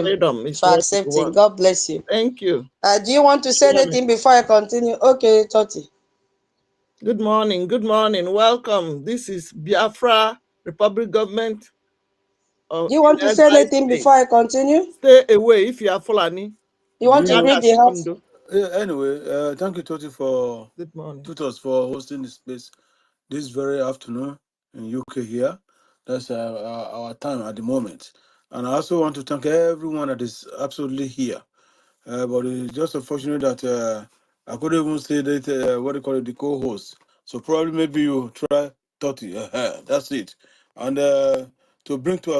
freedom is for accepting. God bless you. Thank you. Do you want to say anything before I continue? Okay, Toti. Good morning. Good morning. Welcome. This is Biafra Republic Government. Do you want to say anything before I continue? Stay away if you are Fulani. You want to read the house? Anyway, thank you, Toti, for good morning. Tutors for hosting this place this very afternoon in UK here. That's our time at the moment. And I also want to thank everyone that is absolutely here. But it's just unfortunate that I couldn't even say that, what do you call it, the co-host. So probably maybe you try 30. That's it. And to bring to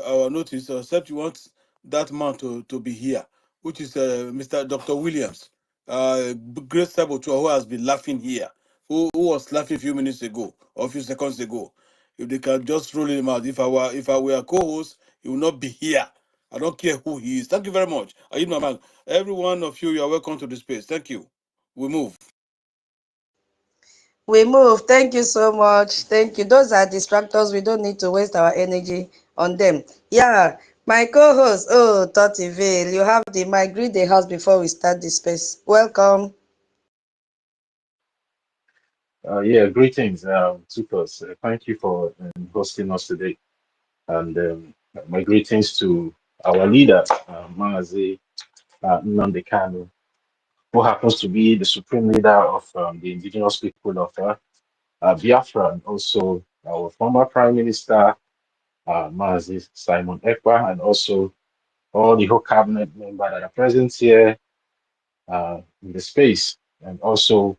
our notice, except you want that man to be here, which is Mr. Dr. Williams, Grace Sabotua, who has been laughing here, who was laughing a few minutes ago or a few seconds ago. If they can just roll him out, if I were a co-host, he will not be here. I don't care who he is. Thank you very much. Every one of you are welcome to the space. Thank you. We move. We move. Thank you so much. Thank you. Those are distractors. We don't need to waste our energy on them. Yeah. My co-host, Toti Vale, you have the mic. Greet the house before we start the space. Welcome. Yeah, greetings, Tutors. Thank you for hosting us today. And my greetings to our leader, Mazi NNAMDI KANU, who happens to be the supreme leader of the indigenous people of Biafra, and also our former Prime Minister, Mazi Simon Ekpa, and also all the whole cabinet members that are present here in the space, and also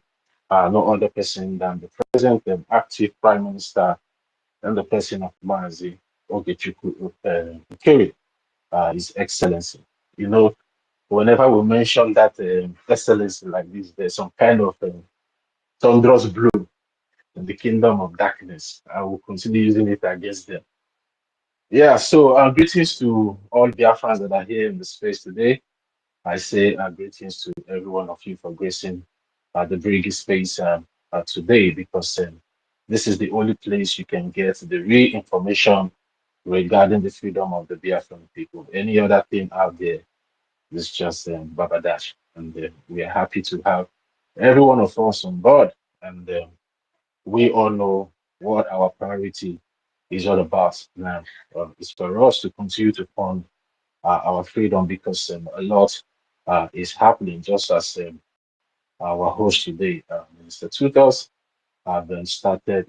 no other person than the present and active Prime Minister and the person of Mazi Ogechukwu NKERE, His Excellency. You know, whenever we mention that excellency like this, there's some kind of thunderous blue in the kingdom of darkness. I will continue using it against them. Yeah, so greetings to all Biafrans that are here in the space today. I say greetings to every one of you for gracing the Briggy space today, because this is the only place you can get the real information regarding the freedom of the Biafran people. Any other thing out there is just babadash. And we are happy to have every one of us on board. And we all know what our priority is all about now. It's for us to continue to fund our freedom, because a lot is happening, just as our host today, Minister Tutors, have started,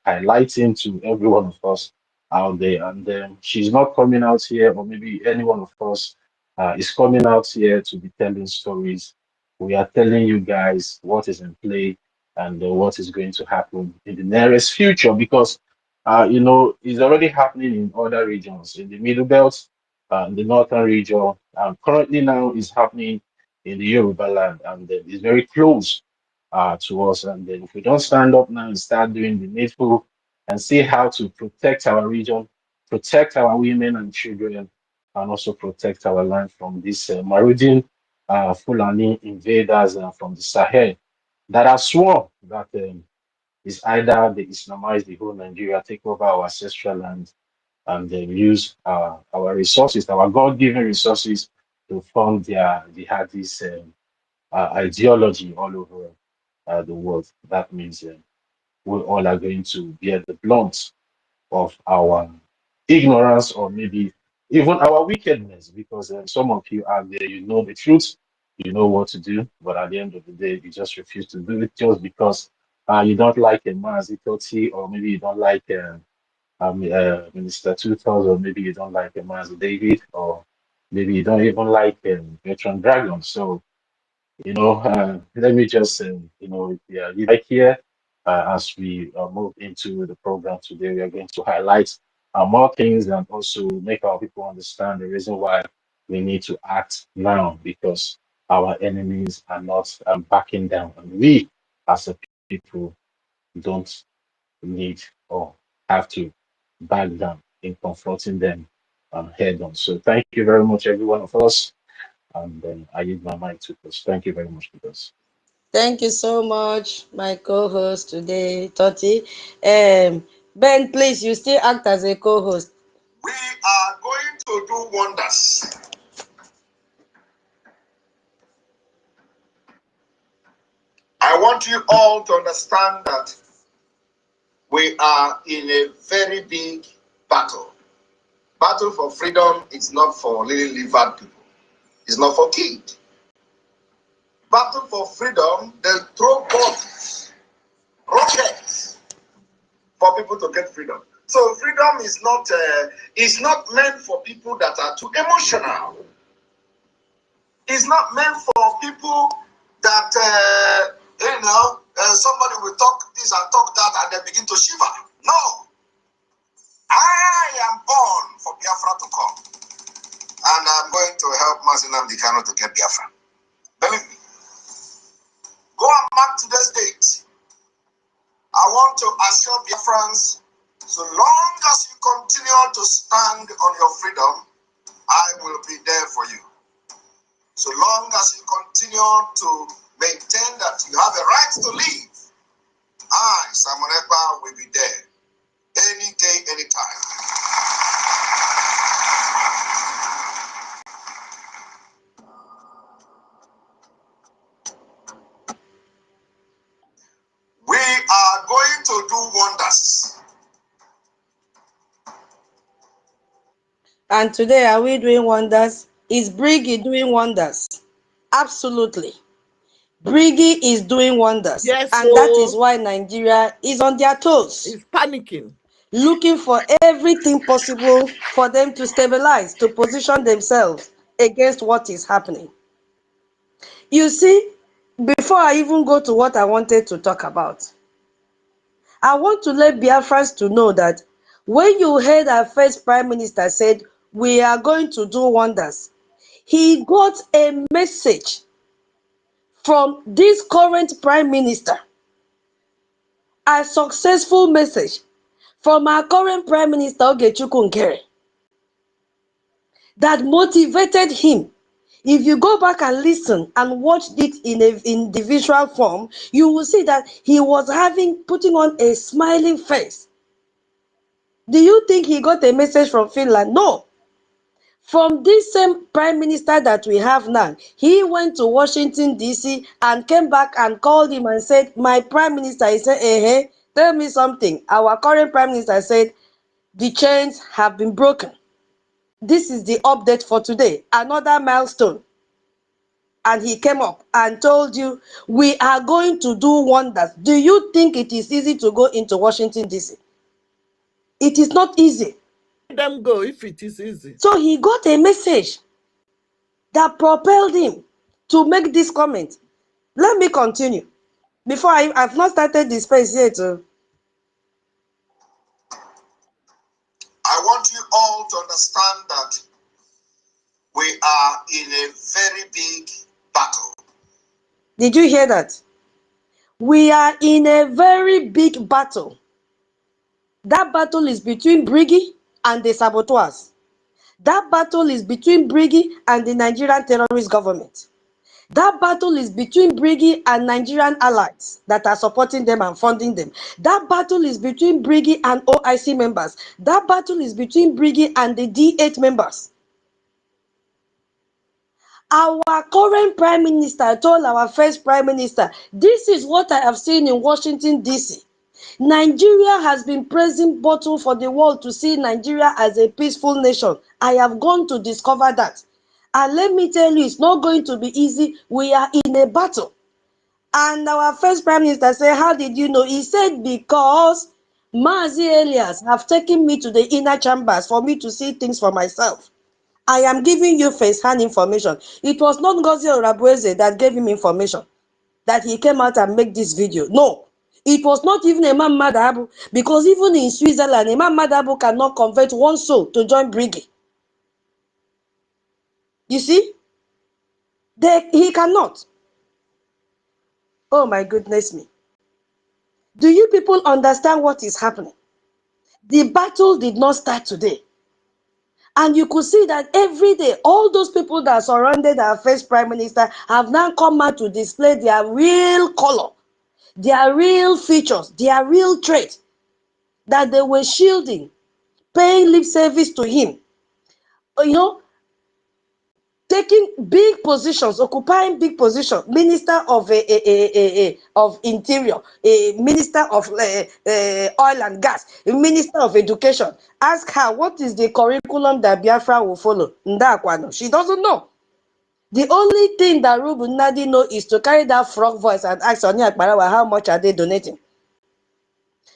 highlighting to every one of us out there. And she's not coming out here, or maybe any one of us is coming out here to be telling stories. We are telling you guys what is in play and what is going to happen in the nearest future, because it's already happening in other regions, in the Middle Belt, in the Northern region. Currently now is happening in the Yoruba land, and it's very close to us. And then if we don't stand up now and start doing the needful and see how to protect our region, protect our women and children, and also protect our land from these marauding Fulani invaders from the Sahel that are sworn that is either they Islamize the whole Nigeria, take over our ancestral land, and then use our resources, our God-given resources, to fund their jihadist ideology all over the world. That means we all are going to bear the blunt of our ignorance, or maybe even our wickedness, because some of you out there, you know the truth, you know what to do, but at the end of the day, you just refuse to do it just because you don't like a Mazi, or maybe you don't like Minister 2000, or maybe you don't like a Mazi David, or maybe you don't even like Veteran Dragon. So let me just, leave it here. As we move into the program today, we are going to highlight more things, and also make our people understand the reason why we need to act now, because our enemies are not backing down, and we as a people don't need or have to back down in confronting them head on. So thank you very much, every one of us. And then I use my mind to this. Thank you very much for this. Thank you so much, my co-host today, Toti. Ben, please, you still act as a co-host. We are going to do wonders. want you all to understand that we are in a very big battle. Battle for freedom is not for lily-livered people. It's not for kids. Battle for freedom, they throw bombs, rockets for people to get freedom. So freedom is not meant for people that are too emotional. It's not meant for people that somebody will talk this and talk that and they begin to shiver. No. I am born for Biafra to come. And I'm going to help NNAMDI KANU to get Biafra. Believe me. Go and mark today's date. I want to assure Biafrans, so long as you continue to stand on your freedom, I will be there for you. So long as you continue to maintain that you have a right to live, I, Simon Ekpa, will be there any day, any time. We are going to do wonders. And today, are we doing wonders? Is Briggy doing wonders? Absolutely. Briggy is doing wonders. Yes, And that is so why Nigeria is on their toes, it's panicking. looking for everything possible for them to stabilize, to position themselves against what is happening. You see, before I even go to what I wanted to talk about, I want to let Biafrans to know that when you heard our first Prime Minister said, we are going to do wonders, he got a message from this current Prime Minister, a successful message from our current Prime Minister, Ogechukwu NKERE, that motivated him. If you go back and listen and watch it in the visual form, you will see that he was putting on a smiling face. Do you think he got a message from Finland? No. From this same Prime Minister that we have now, he went to Washington, D.C. and came back and called him and said, my Prime Minister, he said, hey, tell me something. Our current Prime Minister said, the chains have been broken. This is the update for today, another milestone. And he came up and told you, we are going to do wonders. Do you think it is easy to go into Washington, D.C.? It is not easy. Let them go if it is easy. So he got a message that propelled him to make this comment. Let me continue. Before I've not started the space yet. I want you all to understand that we are in a very big battle. Did you hear that? We are in a very big battle. That battle is between Briggy and the saboteurs. That battle is between Briggy and the Nigerian terrorist government. That battle is between Briggy and Nigerian allies that are supporting them and funding them. That battle is between Briggy and OIC members. That battle is between Briggy and the D8 members. Our current Prime Minister told our first Prime Minister, this is what I have seen in Washington, D.C. Nigeria has been praising bottle for the world to see Nigeria as a peaceful nation. I have gone to discover that. And let me tell you, it's not going to be easy. We are in a battle. And our first Prime Minister said, how did you know? He said, because Mazi Elias have taken me to the inner chambers for me to see things for myself. I am giving you first-hand information. It was not Ngozi Orabueze that gave him information, that he came out and made this video. No. It was not even Imam Madabu, because even in Switzerland, Imam Madabu cannot convert one soul to join Briggy. You see? He cannot. Oh my goodness me. Do you people understand what is happening? The battle did not start today. And you could see that every day, all those people that surrounded our first Prime Minister have now come out to display their real color, their real features, their real trait, that they were shielding, paying lip service to him, you know, taking big positions, occupying big positions, Minister of of Interior, Minister of Oil and Gas, Minister of Education. Ask her what is the curriculum that Biafra will follow. Ndakwano. She doesn't know. The only thing that Rubu Nadi know is to carry that frog voice and ask Sonia Akbarawa how much are they donating.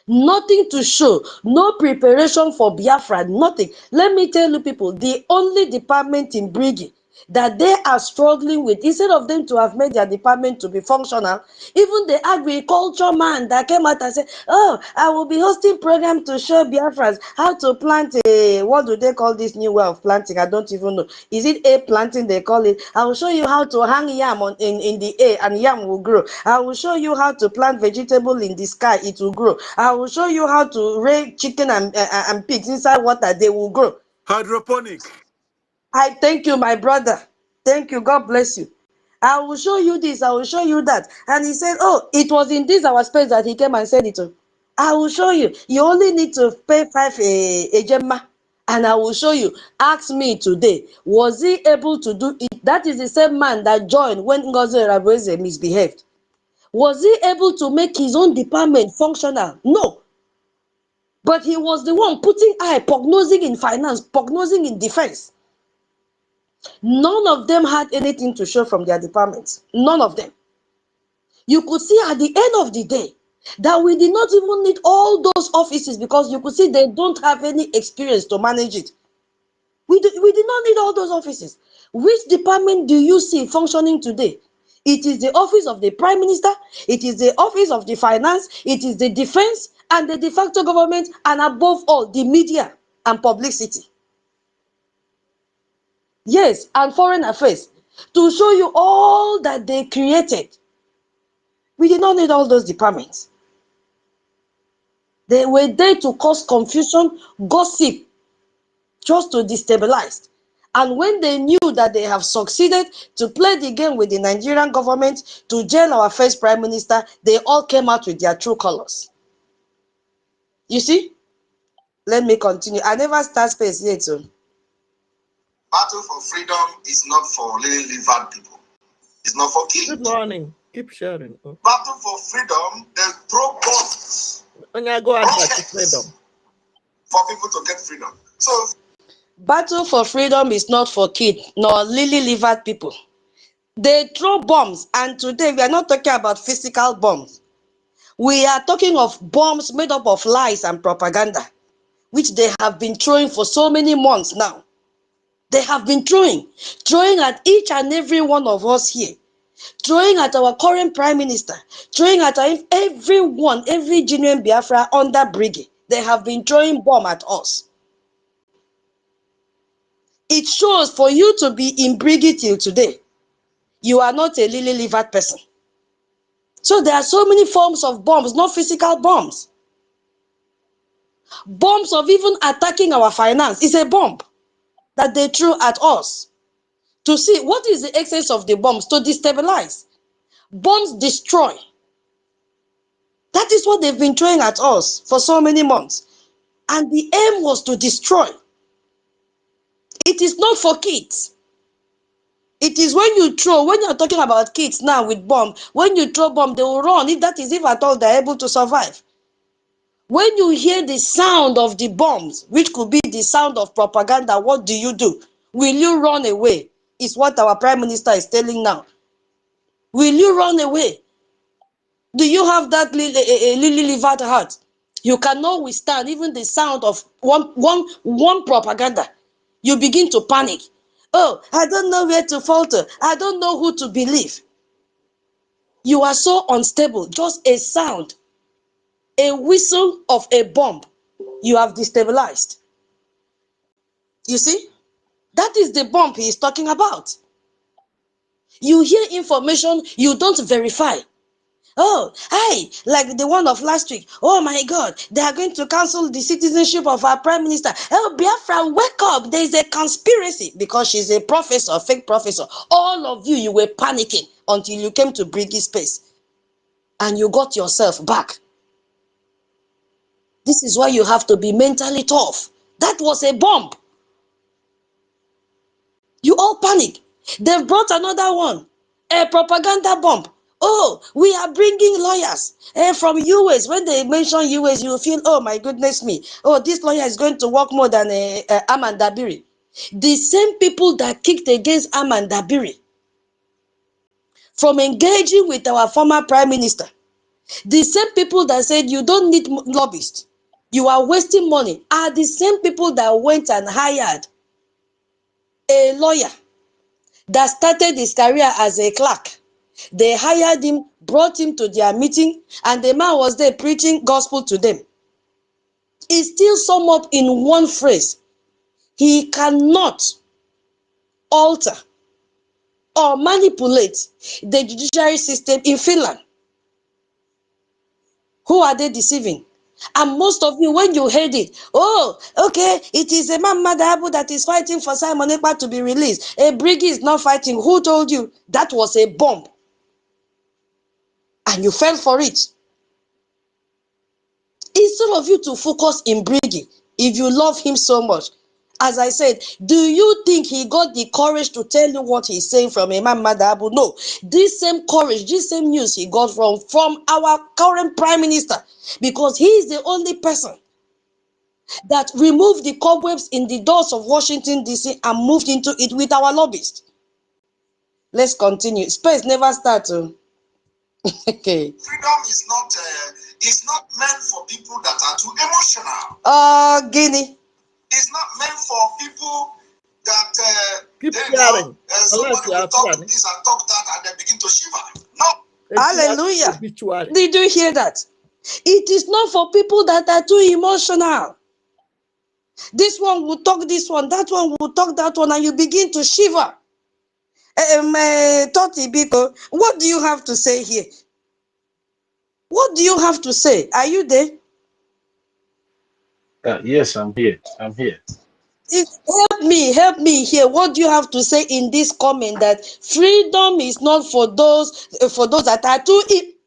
Nothing to show, no preparation for Biafra, nothing. Let me tell you people, the only department in Brigi that they are struggling with, instead of them to have made their department to be functional, even the agriculture man that came out and said, oh, I will be hosting program to show Biafrans how to plant a, what do they call this new way of planting? I don't even know. Is it a planting they call it? I will show you how to hang yam in the air and yam will grow. I will show you how to plant vegetable in the sky, it will grow. I will show you how to raise chicken and pigs inside water, they will grow. Hydroponic. I thank you, my brother. Thank you. God bless you. I will show you this. I will show you that. And he said, oh, it was in this our space that he came and said it to. I will show you. You only need to pay 5 a gemma. And I will show you. Ask me today, was he able to do it? That is the same man that joined when Ngozi Rabeze misbehaved. Was he able to make his own department functional? No. But he was the one putting eye, prognosing in finance, prognosing in defense. None of them had anything to show from their departments. None of them. You could see at the end of the day that we did not even need all those offices because you could see they don't have any experience to manage it. We did not need all those offices. Which department do you see functioning today? It is the office of the Prime Minister, it is the office of the finance, it is the defense and the de facto government, and above all, the media and publicity. Yes, and foreign affairs, to show you all that they created. We did not need all those departments. They were there to cause confusion, gossip, just to destabilize. And when they knew that they have succeeded to play the game with the Nigerian government, to jail our first prime minister, they all came out with their true colors. You see? Let me continue. I never start space yet. So. Battle for freedom is not for lily-livered people. It's not for kids. Good morning. Keep sharing. Oh. Battle for freedom, they throw bombs. Go ahead to freedom. For people to get freedom. So battle for freedom is not for kids nor lily-livered people. They throw bombs, and today we are not talking about physical bombs. We are talking of bombs made up of lies and propaganda, which they have been throwing for so many months now. They have been throwing at each and every one of us here, throwing at our current prime minister, throwing at everyone, every genuine Biafra under Brigade. They have been throwing bomb at us. It shows for you to be in Brigade till today, you are not a lily-livered person. So there are so many forms of bombs, not physical bombs. Bombs of even attacking our finance is a bomb that they threw at us. To see what is the essence of the bombs? To destabilize. Bombs destroy. That is what they've been throwing at us for so many months. And the aim was to destroy. It is not for kids. It is when you are talking about kids now with bomb, when you throw bomb, they will run. If that is, if at all they're able to survive. When you hear the sound of the bombs, which could be the sound of propaganda, what do? Will you run away? Is what our prime minister is telling now. Will you run away? Do you have that lily-livered heart? You cannot withstand even the sound of one propaganda. You begin to panic. Oh, I don't know where to falter. I don't know who to believe. You are so unstable. Just a sound, a whistle of a bomb, you have destabilized. You see? That is the bomb he is talking about. You hear information, you don't verify. Oh, hey, like the one of last week. Oh my God, they are going to cancel the citizenship of our prime minister. Oh, Biafra, wake up. There is a conspiracy because she's a professor, fake professor. All of you were panicking until you came to Briggy Space and you got yourself back. This is why you have to be mentally tough. That was a bomb. You all panic. They've brought another one, a propaganda bomb. Oh, we are bringing lawyers from US. When they mention US, you feel, oh my goodness me. Oh, this lawyer is going to work more than Amanda Biri. The same people that kicked against Amanda Biri from engaging with our former prime minister, the same people that said you don't need lobbyists, you are wasting money, are the same people that went and hired a lawyer that started his career as a clerk. They hired him, brought him to their meeting, and the man was there preaching gospel to them. It still sum up in one phrase: he cannot alter or manipulate the judiciary system in Finland. Who are they deceiving? And most of you, when you heard it, oh, okay, it is a man Madabu that is fighting for Simon Ekpa to be released. A Briggy is not fighting. Who told you? That was a bomb. And you fell for it. Instead of you to focus in Briggy, if you love him so much, as I said, do you think he got the courage to tell you what he's saying from Imam Madabu? No. This same courage, this same news he got from our current prime minister, because he is the only person that removed the cobwebs in the doors of Washington, D.C. and moved into it with our lobbyists. Let's continue. Space never starts. Okay. Freedom is not meant for people that are too emotional. Guinea. It's not meant for people that Keep hearing. somebody will talk this and talk that and they begin to shiver. No. Hallelujah. Did you hear that? It is not for people that are too emotional. This one will talk this one, that one will talk that one, and you begin to shiver. Toti Biko, what do you have to say here? What do you have to say? Are you there? Yes, I'm here. I'm here. Help me here. What do you have to say in this comment that freedom is not for those that are too?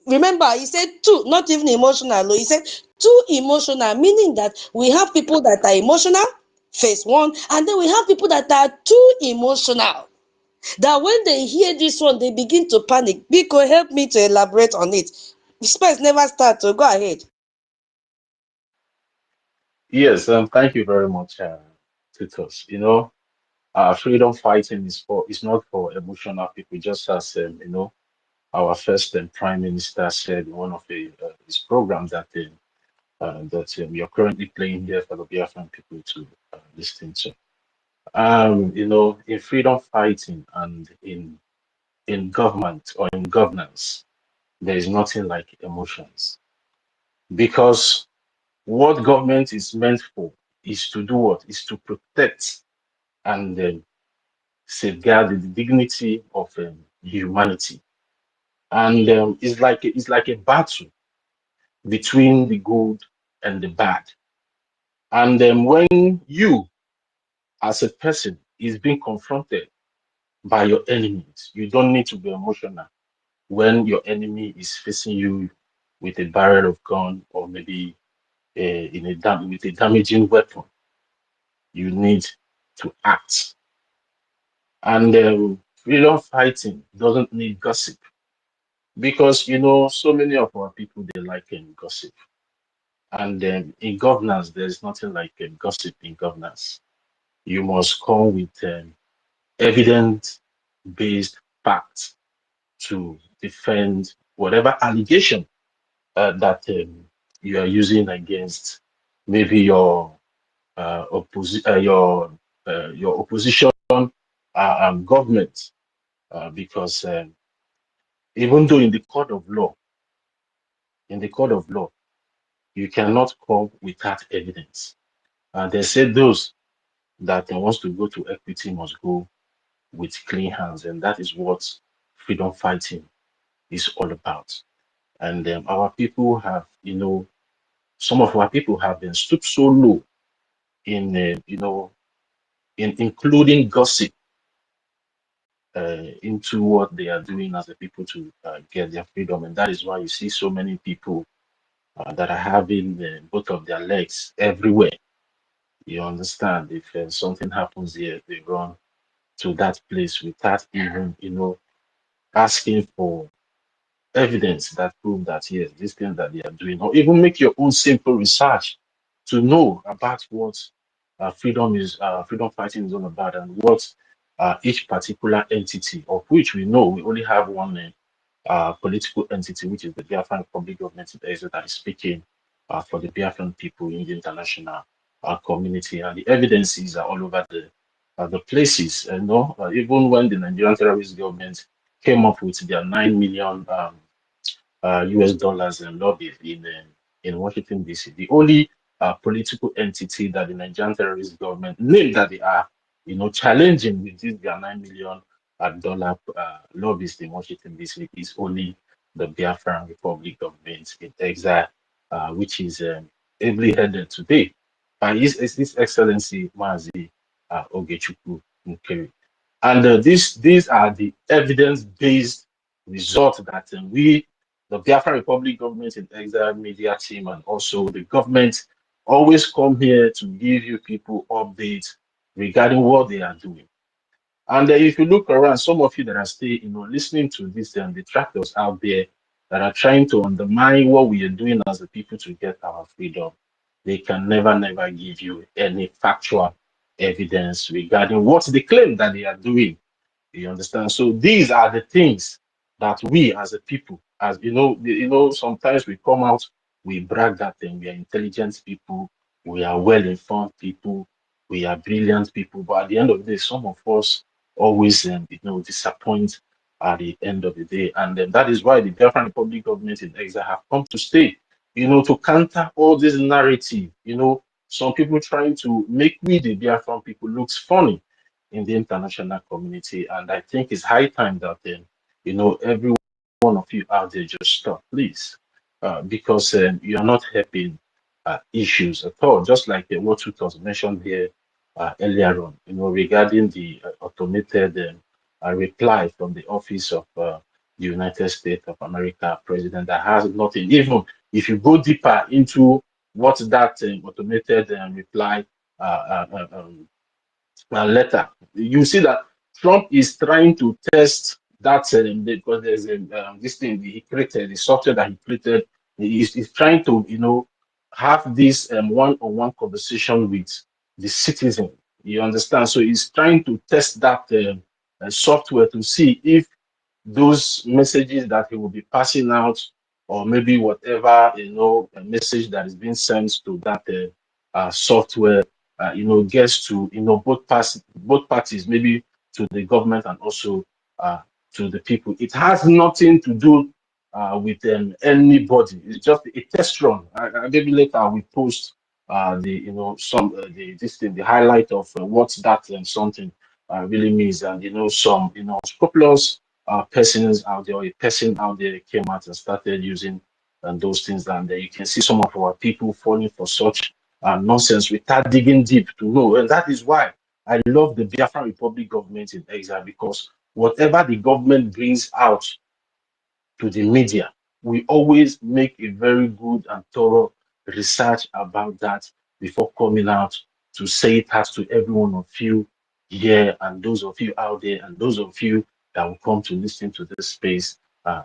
Remember, he said too, not even emotional. He said too emotional, meaning that we have people that are emotional, phase one, and then we have people that are too emotional. That when they hear this one, they begin to panic. Biko, help me to elaborate on it. Space never starts, so go ahead. Yes, thank you very much, Titus. Freedom fighting is not for emotional people, just as our first Prime Minister said in one of his programs that we are currently playing here for the Biafran people to listen to. In freedom fighting and in government or in governance, there is nothing like emotions, because what government is meant for is to do what? Is to protect and safeguard the dignity of humanity. And it's like a battle between the good and the bad. And when you, as a person, is being confronted by your enemies, you don't need to be emotional. When your enemy is facing you with a barrel of gun or maybe with a damaging weapon, you need to act. And freedom fighting doesn't need gossip, because so many of our people, they like gossip. And in governance, there's nothing like gossip in governance. You must come with evidence-based facts to defend whatever allegation that you are using against maybe your opposition government, because even though in the court of law, you cannot come without evidence. And they say those that wants to go to equity must go with clean hands, and that is what freedom fighting is all about. And our people have, some of our people have been stooped so low in, in including gossip into what they are doing as a people to get their freedom. And that is why you see so many people that are having both of their legs everywhere. You understand? If something happens here, they run to that place without even, asking for evidence that prove that yes, these things that they are doing, or even make your own simple research to know about what freedom fighting is all about, and what each particular entity, of which we know we only have one political entity, which is the Biafran Republic government that is speaking for the Biafran people in the international community, and the evidences are all over the places. Even when the Nigerian terrorist government came up with their 9 million US dollars and lobby in Washington D.C. The only political entity that the Nigerian terrorist government named that they are, challenging with this their 9 million dollar lobbies in Washington D.C. is only the Biafran Republic government in exile, which is ably headed today by His Excellency Mazi Ogechukwu Nkeri. And these are the evidence-based results that we, the Biafra Republic government in exile media team, and also the government, always come here to give you people updates regarding what they are doing. And if you look around, some of you that are still, listening to this, and detractors out there that are trying to undermine what we are doing as a people to get our freedom, they can never, never give you any factual evidence regarding what they claim that they are doing. You understand? So these are the things that we as a people, as sometimes we come out, we brag that we are intelligent people, we are well-informed people, we are brilliant people. But at the end of the day, some of us always, disappoint at the end of the day. And that is why the Biafran Republic government in exile have come to stay, to counter all this narrative. Some people trying to make we, the Biafran people, looks funny in the international community. And I think it's high time that every one of you out there just stop, please, because you are not helping issues at all. Just like what was mentioned here earlier on, regarding the automated reply from the office of the United States of America president that has nothing. Even if you go deeper into what that automated reply letter, you see that Trump is trying to test that because there's this thing he created, the software that he created. He's trying to, have this one-on-one conversation with the citizen. You understand? So he's trying to test that software to see if those messages that he will be passing out, or maybe whatever a message that is being sent to that software, gets to both parties, maybe to the government and also to the people. It has nothing to do with anybody. It's just a test run. Maybe later we post the highlight of what that something really means, and some scrupulous persons out there, or a person out there came out and started using those things, and you can see some of our people falling for such nonsense without digging deep to know. And that is why I love the Biafran Republic government in exile, because whatever the government brings out to the media, we always make a very good and thorough research about that before coming out to say it has to every one of you here, and those of you out there, and those of you that will come to listen to this space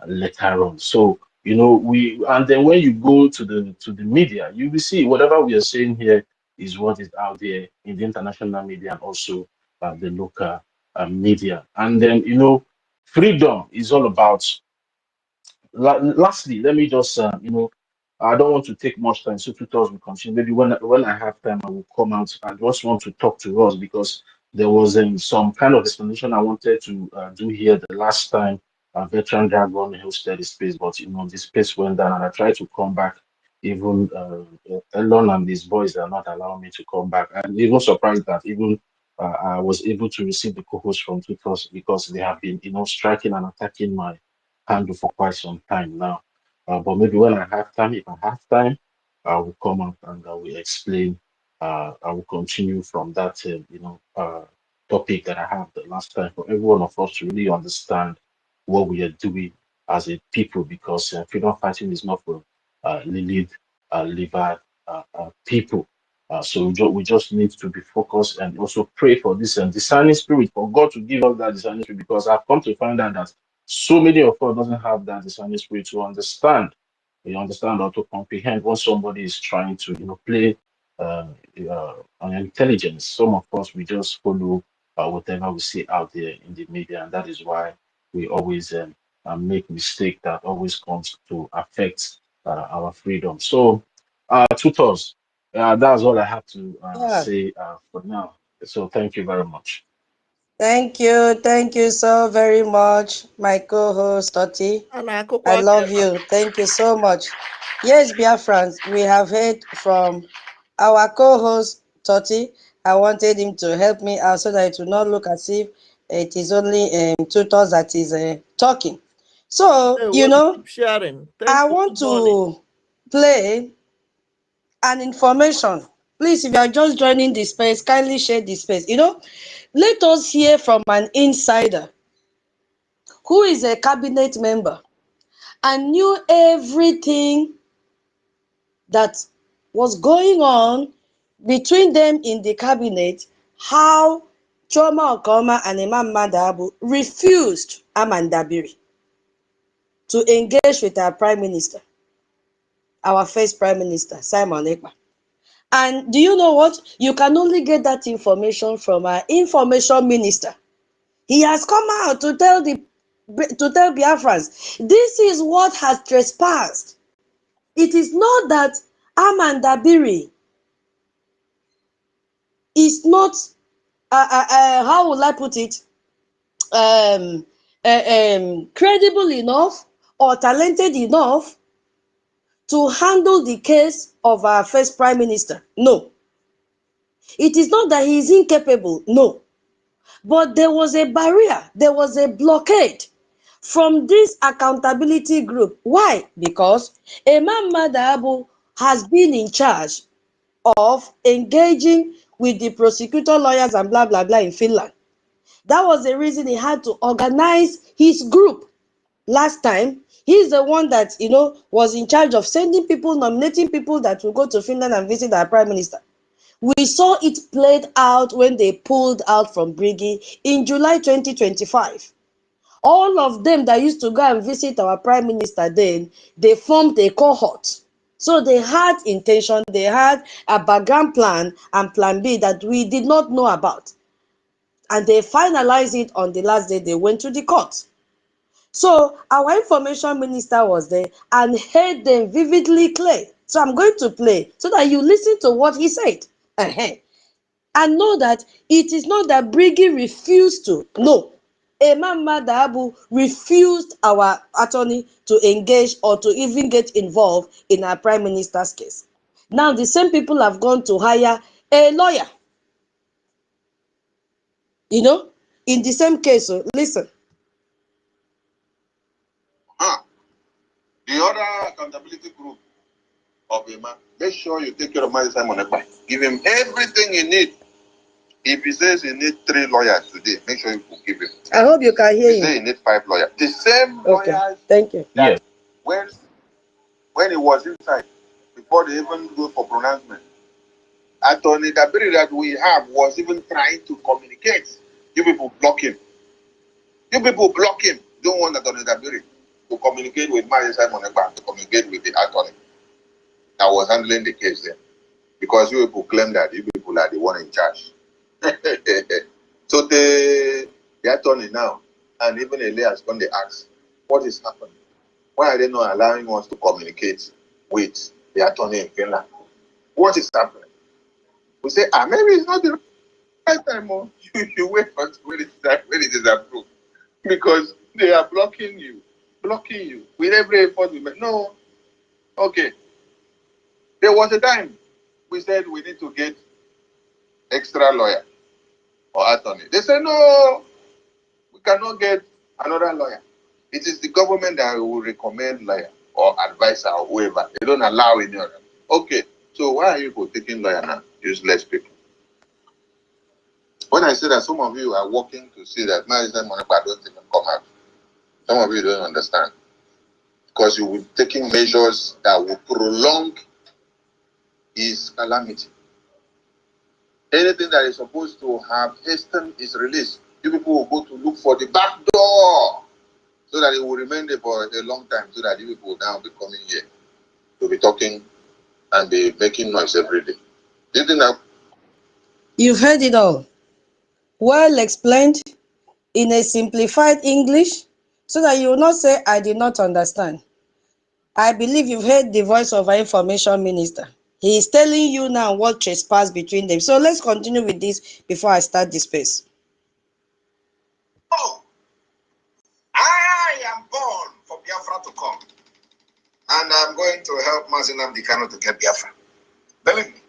later on. So and then when you go to the media, you will see whatever we are saying here is what is out there in the international media, and also the local media. And then freedom is all about. Lastly, let me just, I don't want to take much time, so tutors will continue. Maybe when I have time, I will come out. I just want to talk to us, because there was some kind of explanation I wanted to do here the last time Veteran Dragon hosted the space, but the space went down, and I tried to come back. Even Elon and these boys are not allowing me to come back. I'm even surprised that even I was able to receive the co-host from tutors, because they have been, striking and attacking my handle for quite some time now. But maybe when I have time, if I have time, I will come up and I will explain. I will continue from that, topic that I have the last time, for every one of us to really understand what we are doing as a people, because freedom fighting is not for liver people. So we just need to be focused and also pray for this and discerning spirit, for God to give us that discerning spirit, because I've come to find out that so many of us doesn't have that discerning spirit to understand. You understand or to comprehend what somebody is trying to, play on intelligence. Some of us, we just follow whatever we see out there in the media, and that is why we always make mistake that always comes to affect our freedom. So, tutors, that's all I have to Yeah. say for now. So thank you very much. Thank you. Thank you so very much, my co-host Toti. And I love you. Thank you so much. Yes, Biafrans, we have heard from our co-host Toti. I wanted him to help me out so that it will not look as if it is only tutors that is talking. So, keep sharing. Thank I you. want Good morning. to play an information. Please, if you are just joining the space, kindly share the space. Let us hear from an insider who is a cabinet member and knew everything that was going on between them in the cabinet, how Choma Okoma and Imam Madabu refused Amandabiri to engage with our prime minister, our first prime minister, Simon Ekpa. And do you know what? You can only get that information from our information minister. He has come out to tell Biafrans, this is what has trespassed. It is not that Amandabiri is not, how will I put it, credible enough or talented enough to handle the case of our first prime minister. No. It is not that he is incapable. No. But there was a barrier. There was a blockade from this accountability group. Why? Because Imam Madabu has been in charge of engaging with the prosecutor lawyers and blah, blah, blah in Finland. That was the reason he had to organize his group. Last time, he's the one that, was in charge of sending people, nominating people that will go to Finland and visit our prime minister. We saw it played out when they pulled out from Briggy in July 2025. All of them that used to go and visit our prime minister then, they formed a cohort. So they had intention, they had a background plan and plan B that we did not know about. And they finalized it on the last day they went to the court. So our information minister was there and heard them vividly clear. So I'm going to play so that you listen to what he said. And know that it is not that Briggy refused to. No. Imam Madabu refused our attorney to engage or to even get involved in our prime minister's case. Now the same people have gone to hire a lawyer. In the same case. So listen. The other accountability group of a man, make sure you take care of Mazi Simon Ekpa. Give him everything he needs. If he says he needs 3 lawyers today, make sure you give him. I hope you can hear him. He says he needs 5 lawyers. The same lawyers. Thank you. Yes. When he was inside, before they even go for pronouncement, Attorney Dabiri that we have was even trying to communicate. You people block him. You people block him. Don't want Attorney Dabiri to communicate with Mazi Simon Ekpa, to communicate with the attorney that was handling the case there. Because you people claim that you people are the one in charge. So the attorney now, and even Elias, when they ask, what is happening? Why are they not allowing us to communicate with the attorney in Finland? What is happening? We say, maybe it's not the right time. Or you wait until when it is approved. Because they are blocking you with every effort we make. No. Okay. There was a time we said we need to get extra lawyer or attorney. They said, no, we cannot get another lawyer. It is the government that will recommend lawyer or advisor or whoever. They don't allow any other. Okay, so why are you taking lawyer now? Useless people. When I say that some of you are working to see that Mazi Simon Ekpa don't even come out, some of you don't understand. Because you will be taking measures that will prolong his calamity. Anything that is supposed to have hastened is released. You people will go to look for the back door so that it will remain there for a long time, so that you people will now be coming here to be talking and be making noise every day. Do you think that? You've heard it all. Well explained in a simplified English so that you will not say, I did not understand. I believe you've heard the voice of our information minister. He is telling you now what trespass between them. So let's continue with this before I start the space. Oh, I am born for Biafra to come. And I'm going to help NNAMDI KANU to get Biafra. Believe me.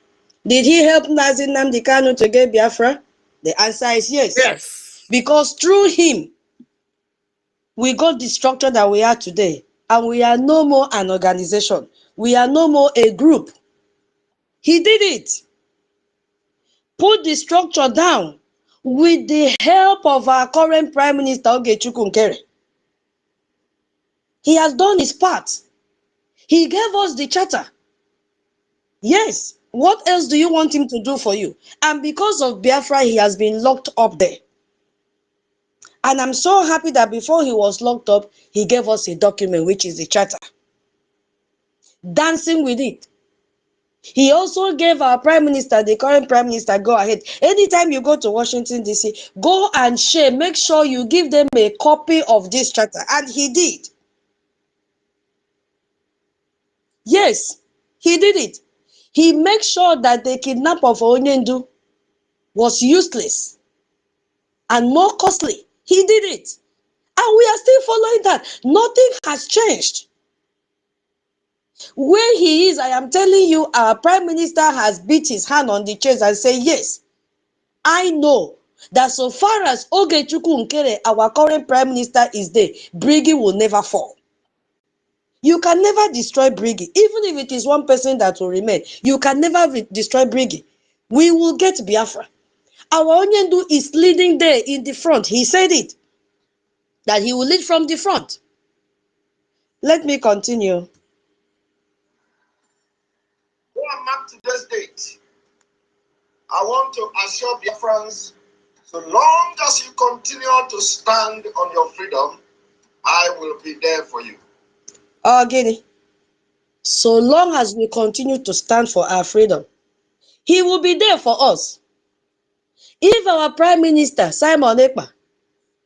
Did he help NNAMDI KANU to get Biafra? The answer is yes. Yes. Because through him, we got the structure that we are today. And we are no more an organization. We are no more a group. He did it. Put the structure down with the help of our current Prime Minister, NKERE. He has done his part. He gave us the charter. Yes. What else do you want him to do for you? And because of Biafra, he has been locked up there. And I'm so happy that before he was locked up, he gave us a document, which is the charter. Dancing with it. He also gave our Prime Minister, the current Prime Minister, go ahead. Anytime you go to Washington, D.C., go and share. Make sure you give them a copy of this charter. And he did. Yes, he did it. He made sure that the kidnap of Onyendu was useless and more costly. He did it. And we are still following that. Nothing has changed. Where he is, I am telling you, our Prime Minister has beat his hand on the chest and said, yes, I know that so far as Ogechukwu Nkere, our current Prime Minister, is there, Brigi will never fall. You can never destroy Brigi. Even if it is one person that will remain, you can never destroy Brigi. We will get Biafra. Our Onyendu is leading there in the front. He said it, that he will lead from the front. Let me continue. Go and mark today's date. I want to assure Biafrans, so long as you continue to stand on your freedom, I will be there for you. Oh, Guinea. So long as we continue to stand for our freedom, he will be there for us. If our Prime Minister, Simon Ekpa,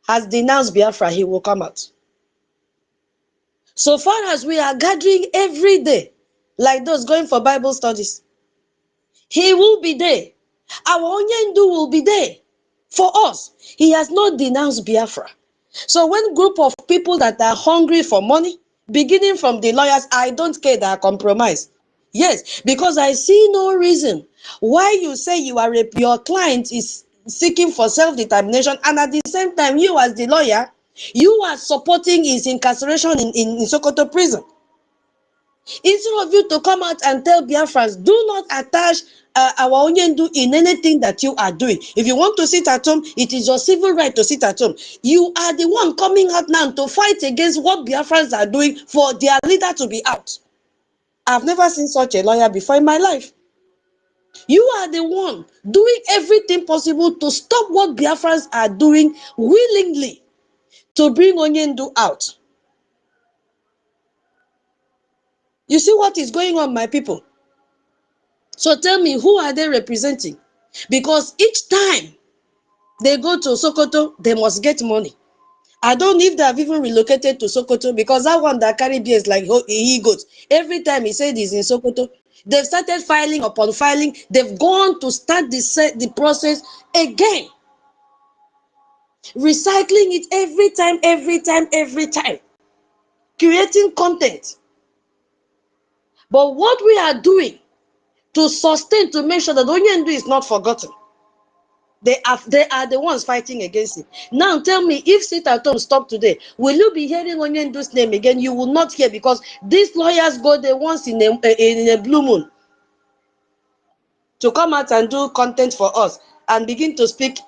has denounced Biafra, he will come out. So far as we are gathering every day, like those going for Bible studies, he will be there. Our Onyendu will be there for us. He has not denounced Biafra. So when group of people that are hungry for money, beginning from the lawyers, I don't care, that are compromised. Yes, because I see no reason why you say you are your client is seeking for self-determination, and at the same time, you as the lawyer, you are supporting his incarceration in Sokoto prison. Instead of you to come out and tell Biafrans, do not attach our Onyendu in anything that you are doing. If you want to sit at home, it is your civil right to sit at home. You are the one coming out now to fight against what Biafrans are doing for their leader to be out. I've never seen such a lawyer before in my life. You are the one doing everything possible to stop what Biafrans are doing willingly to bring Onyendu out. You see what is going on, my people? So tell me, who are they representing? Because each time they go to Sokoto, they must get money. I don't know if they have even relocated to Sokoto, because that one that carry beers like he goes. Every time he said he's in Sokoto, they've started filing upon filing. They've gone to start the process again. Recycling it every time. Creating content. But what we are doing to sustain, to make sure that Onyendu is not forgotten, they are the ones fighting against it. Now tell me, if sit at home stop today, will you be hearing Onyendu's name again? You will not hear, because these lawyers go there once in a blue moon to come out and do content for us and begin to speak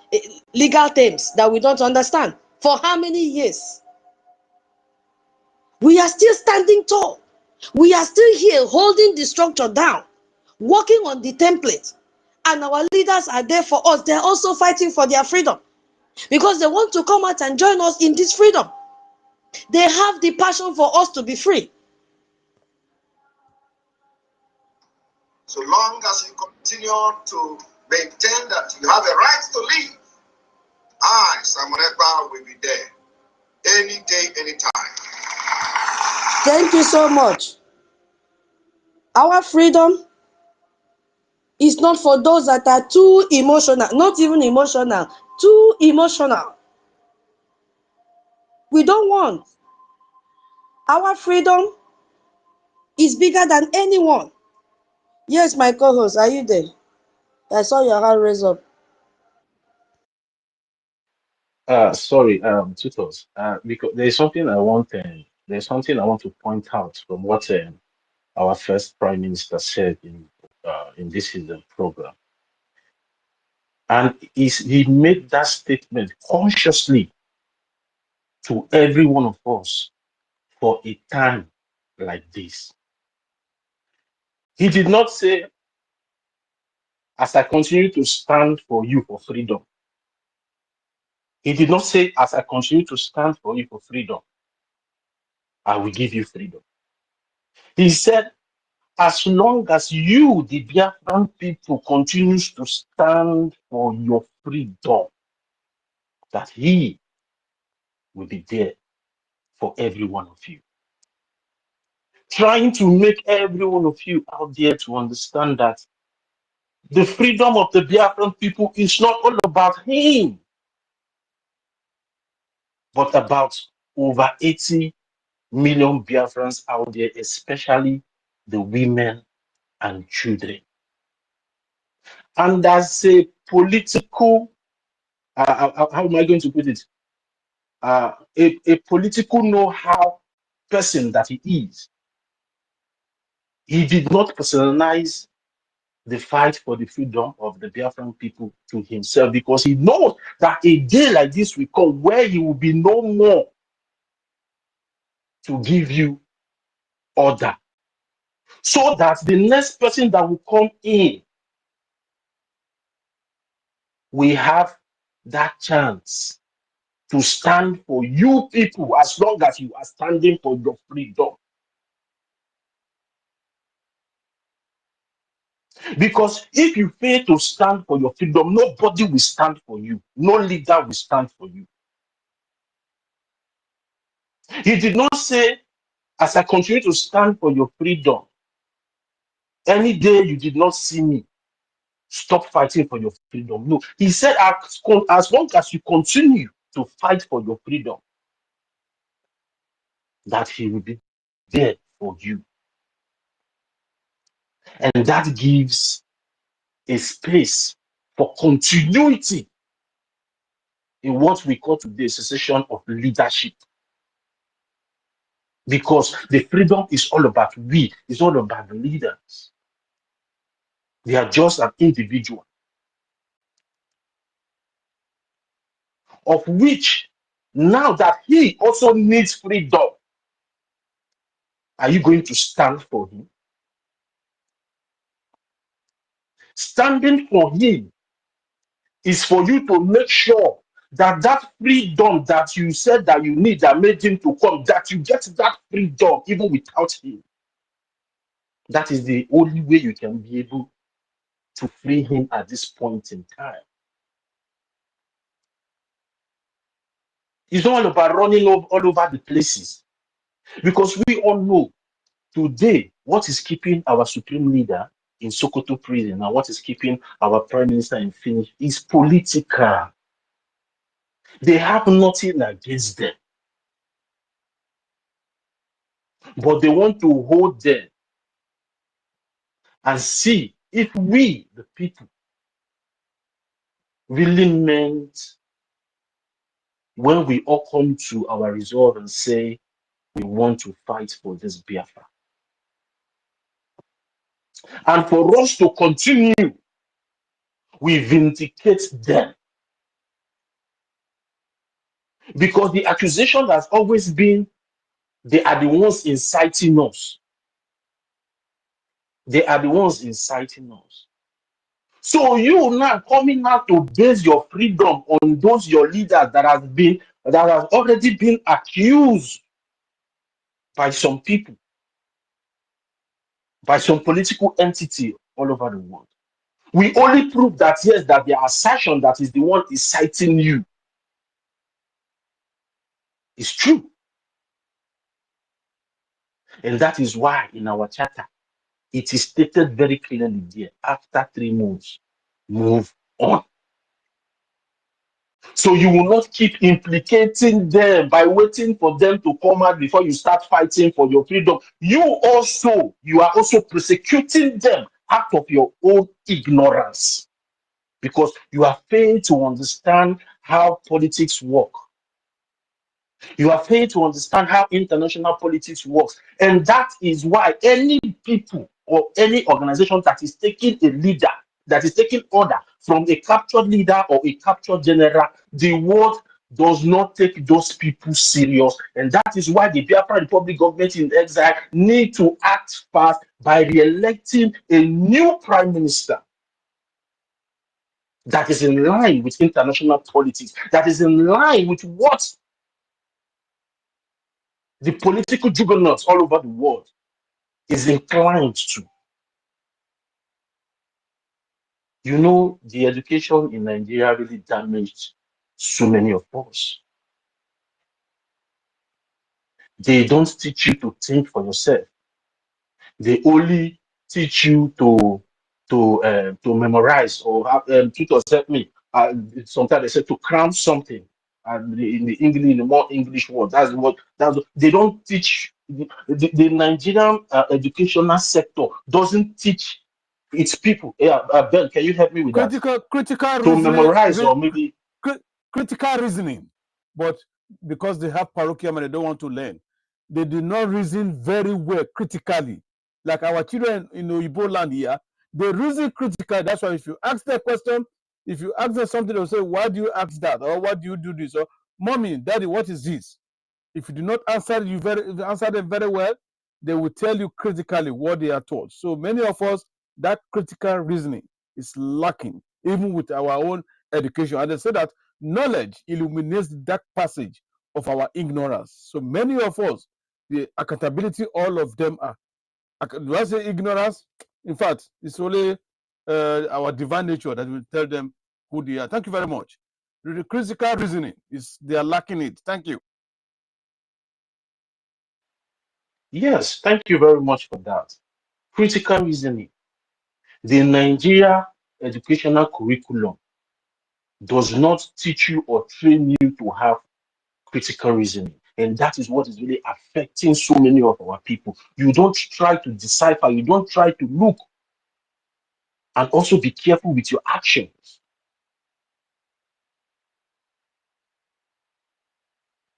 legal terms that we don't understand. For how many years? We are still standing tall. We are still here holding the structure down, working on the template. And our leaders are there for us. They're also fighting for their freedom because they want to come out and join us in this freedom. They have the passion for us to be free. So long as you continue to maintain that you have a right to live, I, Samuel Ekpa, will be there any day, anytime. Thank you so much. Our freedom is not for those that are too emotional, not even emotional, too emotional. We don't want. Our freedom is bigger than anyone. Yes, my co-host, are you there? I saw your hand raised up. Sorry, tutors. Because there's something I want to point out from what our first Prime Minister said in this season program, and he made that statement consciously to every one of us for a time like this. He did not say, "As I continue to stand for you for freedom." He did not say, "As I continue to stand for you for freedom, I will give you freedom." He said, "As long as you, the Biafran people, continues to stand for your freedom, that he will be there for every one of you." Trying to make every one of you out there to understand that the freedom of the Biafran people is not all about him, but about over 80 million Biafrans out there, especially the women and children. And as a political, how am I going to put it? A political know-how person that he is, he did not personalize the fight for the freedom of the Biafran people to himself, because he knows that a day like this will come where he will be no more to give you order, so that the next person that will come in will have that chance to stand for you people, as long as you are standing for your freedom. Because if you fail to stand for your freedom, nobody will stand for you. No leader will stand for you. He did not say, "As I continue to stand for your freedom, any day you did not see me, stop fighting for your freedom." No, he said, as long as you continue to fight for your freedom, that he will be there for you. And that gives a space for continuity in what we call today a cessation of leadership. Because the freedom is all about it's all about the leaders. They are just an individual, of which now that he also needs freedom, are you going to stand for him? Standing for him is for you to make sure that that freedom that you said that you need, that made him to come, that you get that freedom even without him. That is the only way you can be able to free him at this point in time. It's not all about running all over the places, because we all know today what is keeping our supreme leader in Sokoto prison and what is keeping our prime minister in Finnish is political. They have nothing against them, but they want to hold them and see if we, the people, really meant when we all come to our resolve and say we want to fight for this Biafra. And for us to continue, we vindicate them. Because the accusation has always been they are the ones inciting us. They are the ones inciting us. So you now coming out to base your freedom on those your leaders that has already been accused by some people, by some political entity all over the world. We only prove that yes, that their assertion that is the one inciting you is true. And that is why in our charter, it is stated very clearly there, after 3 months, move on. So you will not keep implicating them by waiting for them to come out before you start fighting for your freedom. You are also persecuting them out of your own ignorance because you have failed to understand how politics work. You have failed to understand how international politics works. And that is why any people or any organization that is taking a leader, that is taking order from a captured leader or a captured general, the world does not take those people serious. And that is why the Biafra Republic government in exile need to act fast by re-electing a new prime minister that is in line with international politics, that is in line with what the political juggernauts all over the world is inclined to. You know, the education in Nigeria really damaged so many of us. They don't teach you to think for yourself. They only teach you to memorize or have tutors help me. Sometimes they say to cram something. And in the English, in the more English word, they don't teach. The Nigerian educational sector doesn't teach its people. Yeah, Ben, can you help me with that? Critical To reasoning, memorize or maybe critical reasoning, but because they have parochial and they don't want to learn, they do not reason very well critically. Like our children in Igbo land here, they reason critically. That's why if you ask them a question, if you ask them something, they'll say, "Why do you ask that?" Or "Why do you do this?" Or "Mommy, Daddy, what is this?" If you do not answer them very well, they will tell you critically what they are taught. So many of us, that critical reasoning is lacking, even with our own education. And they say that knowledge illuminates the dark passage of our ignorance. So many of us, the accountability, all of them are. Do I say ignorance? In fact, it's only our divine nature that will tell them who they are. Thank you very much. The critical reasoning they are lacking it. Thank you. yes, thank you very much for that. Critical reasoning. The Nigeria educational curriculum does not teach you or train you to have critical reasoning. And that is what is really affecting so many of our people. You don't try to decipher, you don't try to look, and also be careful with your actions.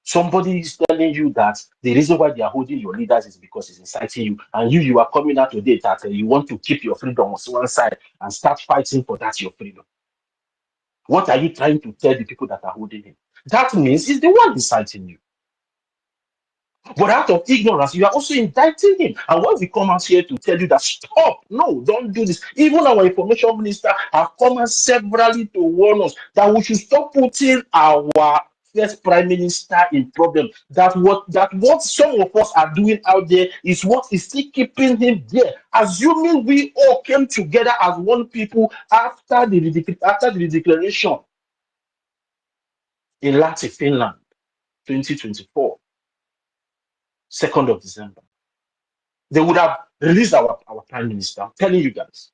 Somebody is telling you that the reason why they are holding your leaders is because it's inciting you, and you are coming out today that you want to keep your freedom on one side and start fighting for that your freedom. What are you trying to tell the people that are holding him? That means he's the one inciting you. But out of ignorance, you are also indicting him. And when we come out here to tell you that stop, no, don't do this. Even our information minister have come out severally to warn us that we should stop putting our first prime minister in problem. That what some of us are doing out there is what is still keeping him there. Assuming we all came together as one people after the declaration in Lahti, Finland, 2024, 2nd of December. They would have released our prime minister. I'm telling you guys.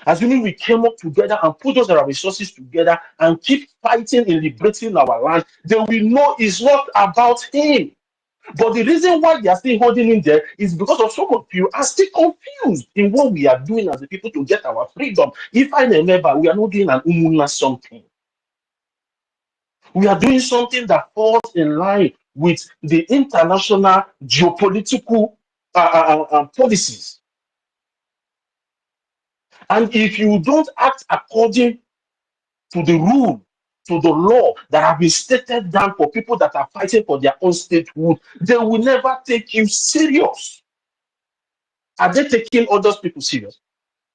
Assuming we came up together and put those our resources together and keep fighting in liberating our land, they will know it's not about him. But the reason why they are still holding him there is because of some of you are still confused in what we are doing as the people to get our freedom. If I remember, we are not doing an umuna something. We are doing something that falls in line with the international geopolitical policies. And if you don't act according to the rule, to the law that have been stated down for people that are fighting for their own statehood, they will never take you serious. Are they taking others people serious?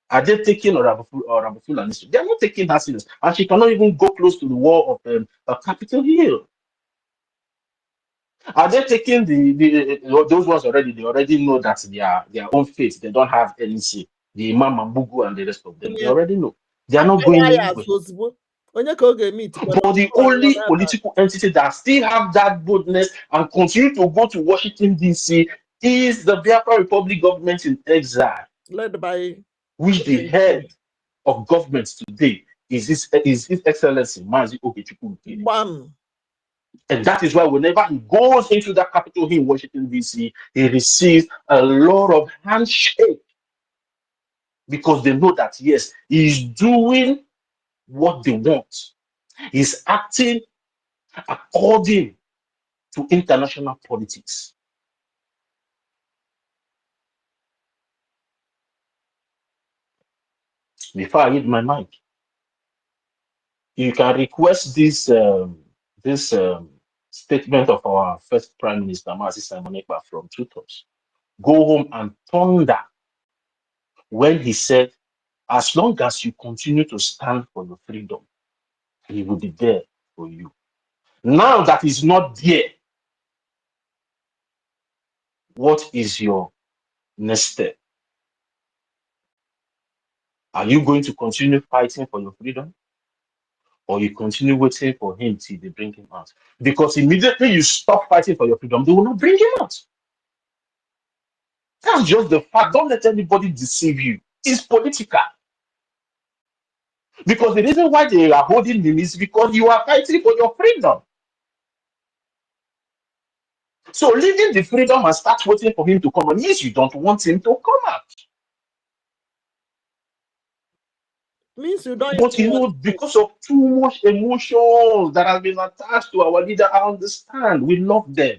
Are they taking Rabafula? They are not taking her serious, and she cannot even go close to the wall of Capitol Hill. Are they taking those ones already? They already know that their own fate. They don't have any say. The Imam Mambugu and the rest of them, they already know. They are not going anywhere. But the only political entity that still have that boldness and continue to go to Washington, D.C. is the Biafra Republic government in exile, led by which the head of government today is His Excellency Mazi Okechukwu. Bam. And that is why whenever he goes into that Capitol Hill in Washington, D.C., he receives a lot of handshake because they know that, yes, he's doing what they want. He's acting according to international politics. Before I hit my mic, you can request this statement of our first Prime Minister, Mazi Simon Ekpa, from Tutos. Go home and ponder when he said, as long as you continue to stand for your freedom, he will be there for you. Now that he's not there, what is your next step? Are you going to continue fighting for your freedom? Or you continue waiting for him till they bring him out? Because immediately you stop fighting for your freedom, they will not bring him out. That's just the fact. Don't let anybody deceive you. It's political. Because the reason why they are holding him is because you are fighting for your freedom. So leaving the freedom and start waiting for him to come out means you don't want him to come out. Means you don't But even want because of too much emotions that have been attached to our leader, I understand. We love them.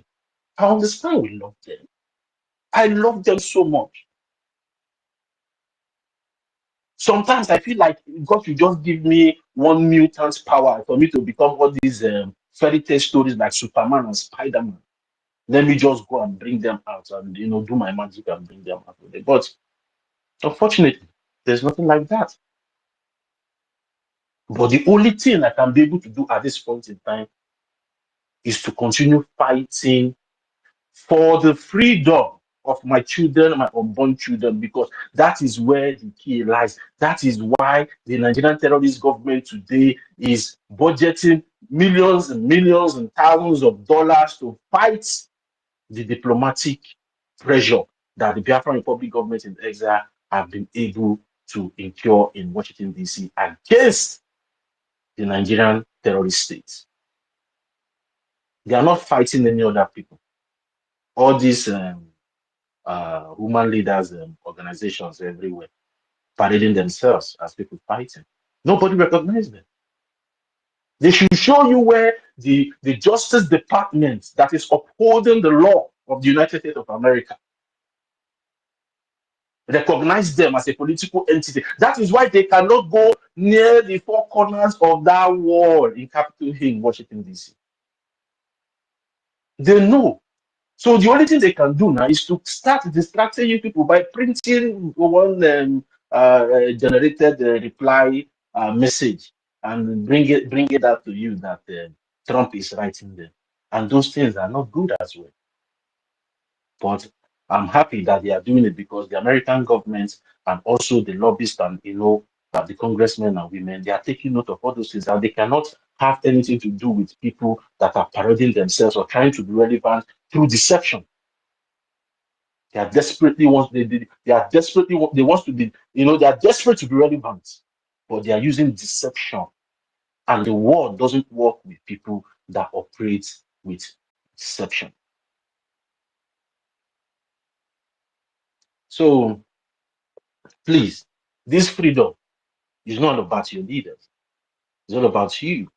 I understand we love them. I love them so much. Sometimes I feel like God should just give me one mutant power for me to become all these fairy tale stories like Superman and Spider-Man. Let me just go and bring them out and do my magic and bring them out with it. But unfortunately, there's nothing like that. But the only thing I can be able to do at this point in time is to continue fighting for the freedom of my children, my unborn children, because that is where the key lies. That is why the Nigerian terrorist government today is budgeting millions and millions and thousands of dollars to fight the diplomatic pressure that the Biafran Republic government in exile have been able to incur in Washington, D.C. against the Nigerian terrorist state. They are not fighting any other people. All these woman leaders organizations everywhere parading themselves as people fighting. Nobody recognizes them. They should show you where the Justice Department that is upholding the law of the United States of America recognize them as a political entity. That is why they cannot go near the four corners of that wall in Capitol Hill in Washington, D.C. They know. So the only thing they can do now is to start distracting you people by printing one generated reply message and bring it out to you that Trump is writing them, and those things are not good as well. But I'm happy that they are doing it because the American government and also the lobbyists and the congressmen and women, they are taking note of all those things, and they cannot have anything to do with people that are parodying themselves or trying to be relevant through deception. They are desperately they want to be, they are desperate to be relevant, but they are using deception. And the world doesn't work with people that operate with deception. So please, this freedom is not about your leaders. It's all about you.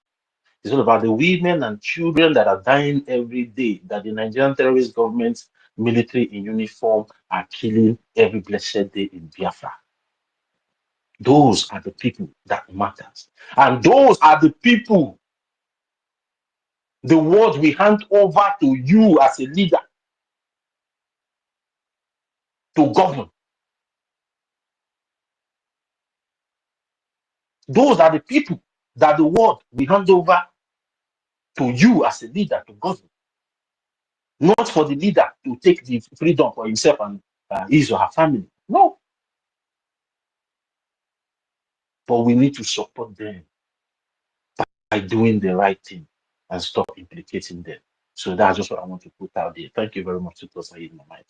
It's all about the women and children that are dying every day, that the Nigerian terrorist government military in uniform are killing every blessed day in Biafra. Those are the people that matters. And those are the people, the words we hand over to you as a leader to govern. Those are the people that the world will hand over to you as a leader to govern, not for the leader to take the freedom for himself and his or her family. No, but we need to support them by doing the right thing and stop implicating them. So that's just what I want to put out there. Thank you very much. It was my mind.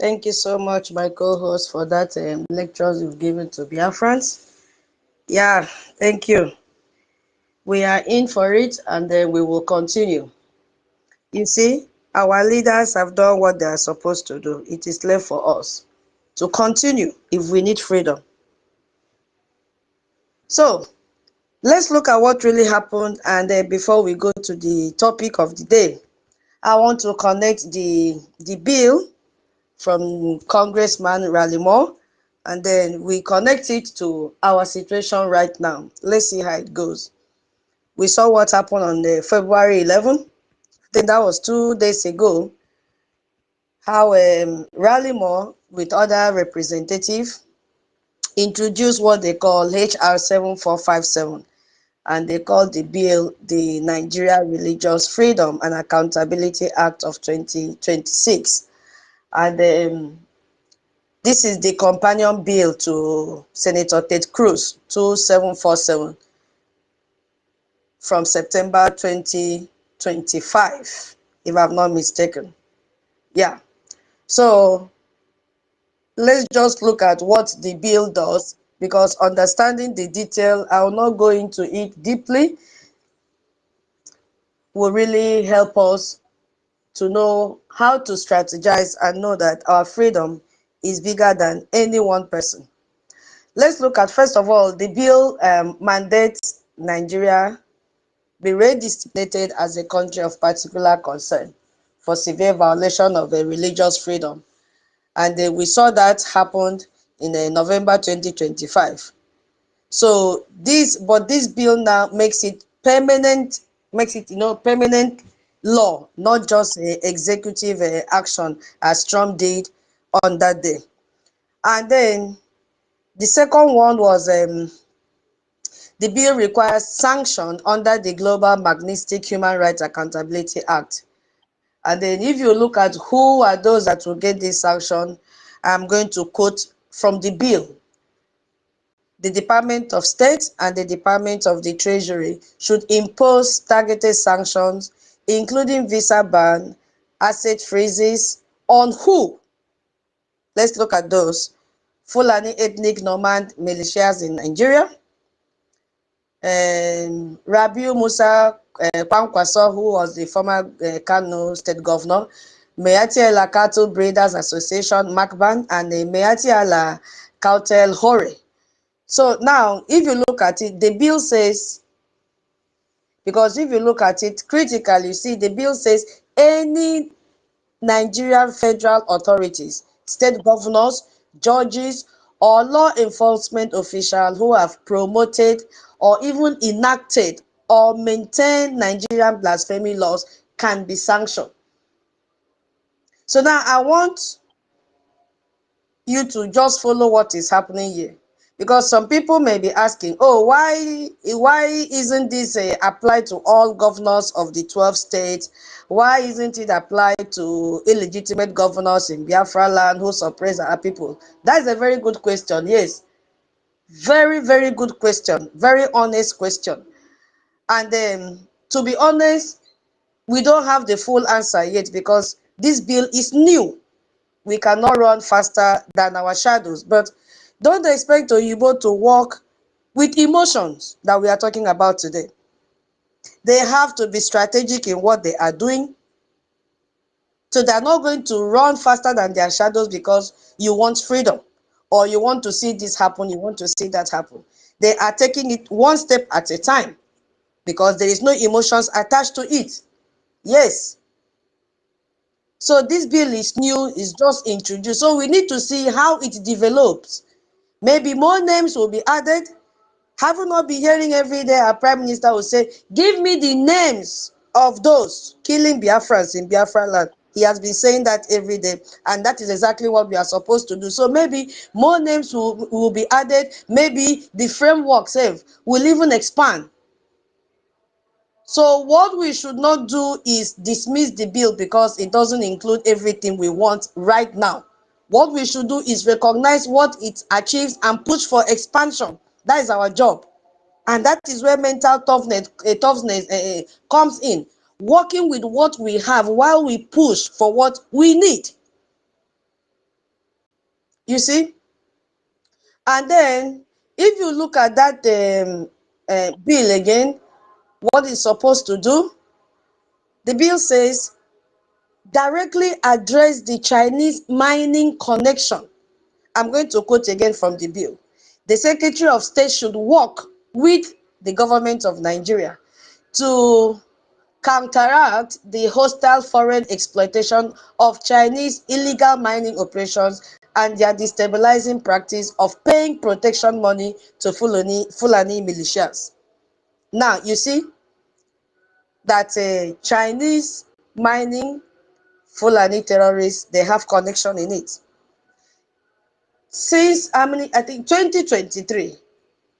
Thank you so much, my co-host, for that lectures you've given to Biafrans. Yeah, thank you. We are in for it, and then we will continue. You see, our leaders have done what they are supposed to do. It is left for us to continue if we need freedom. So, let's look at what really happened, and then before we go to the topic of the day, I want to connect the bill from Congressman Rallimore, and then we connect it to our situation right now. Let's see how it goes. We saw what happened on the February 11th. Then that was 2 days ago. How Rallimore with other representatives introduced what they call HR 7457, and they called the bill the Nigeria Religious Freedom and Accountability Act of 2026. And this is the companion bill to Senator Ted Cruz 2747 from September 2025, if I'm not mistaken. Yeah. So let's just look at what the bill does, because understanding the detail, I will not go into it deeply, will really help us to know how to strategize and know that our freedom is bigger than any one person. Let's look at, first of all, the bill mandates Nigeria be redesignated as a country of particular concern for severe violation of religious freedom. And we saw that happened in November 2025. So this bill now makes it permanent, permanent law, not just executive action as Trump did on that day. And then the second one was the bill requires sanction under the Global Magnitsky Human Rights Accountability Act. And then if you look at who are those that will get this sanction, I'm going to quote from the bill. The Department of State and the Department of the Treasury should impose targeted sanctions, including visa ban, asset freezes, on who? Let's look at those. Fulani ethnic nomad militias in Nigeria, Rabiu Musa Kwankwaso, who was the former KANU state governor, Mayati Allah Cattle Breeders Association, MACBAN, and Mayati Allah Kautel Hore. So now, if you look at it, the bill says, because if you look at it critically, you see the bill says any Nigerian federal authorities, state governors, judges, or law enforcement officials who have promoted or even enacted or maintained Nigerian blasphemy laws can be sanctioned. So now I want you to just follow what is happening here, because some people may be asking, oh, why isn't this applied to all governors of the 12 states? Why isn't it applied to illegitimate governors in Biafra land who suppress our people? That's a very good question. Yes, very, very good question, very honest question. And to be honest, we don't have the full answer yet, because this bill is new. We cannot run faster than our shadows. But don't expect Oyibo to work with emotions that we are talking about today. They have to be strategic in what they are doing. So they're not going to run faster than their shadows because you want freedom, or you want to see this happen, you want to see that happen. They are taking it one step at a time, because there is no emotions attached to it. Yes. So this bill is new, is just introduced. So we need to see how it develops. Maybe more names will be added. Have you not been hearing every day our Prime Minister will say, give me the names of those killing Biafrans in Biafra land? He has been saying that every day, and that is exactly what we are supposed to do. So maybe more names will be added. Maybe the framework sef will even expand. So what we should not do is dismiss the bill because it doesn't include everything we want right now. What we should do is recognize what it achieves and push for expansion. That is our job. And that is where mental toughness comes in. Working with what we have while we push for what we need. You see? And then, if you look at that bill again, what it's supposed to do, the bill says, directly address the Chinese mining connection. I'm going to quote again from the bill. The Secretary of State should work with the government of Nigeria to counteract the hostile foreign exploitation of Chinese illegal mining operations and their destabilizing practice of paying protection money to Fulani militias. Now, you see that Chinese mining Fulani terrorists, they have connection in it. Since, I think 2023,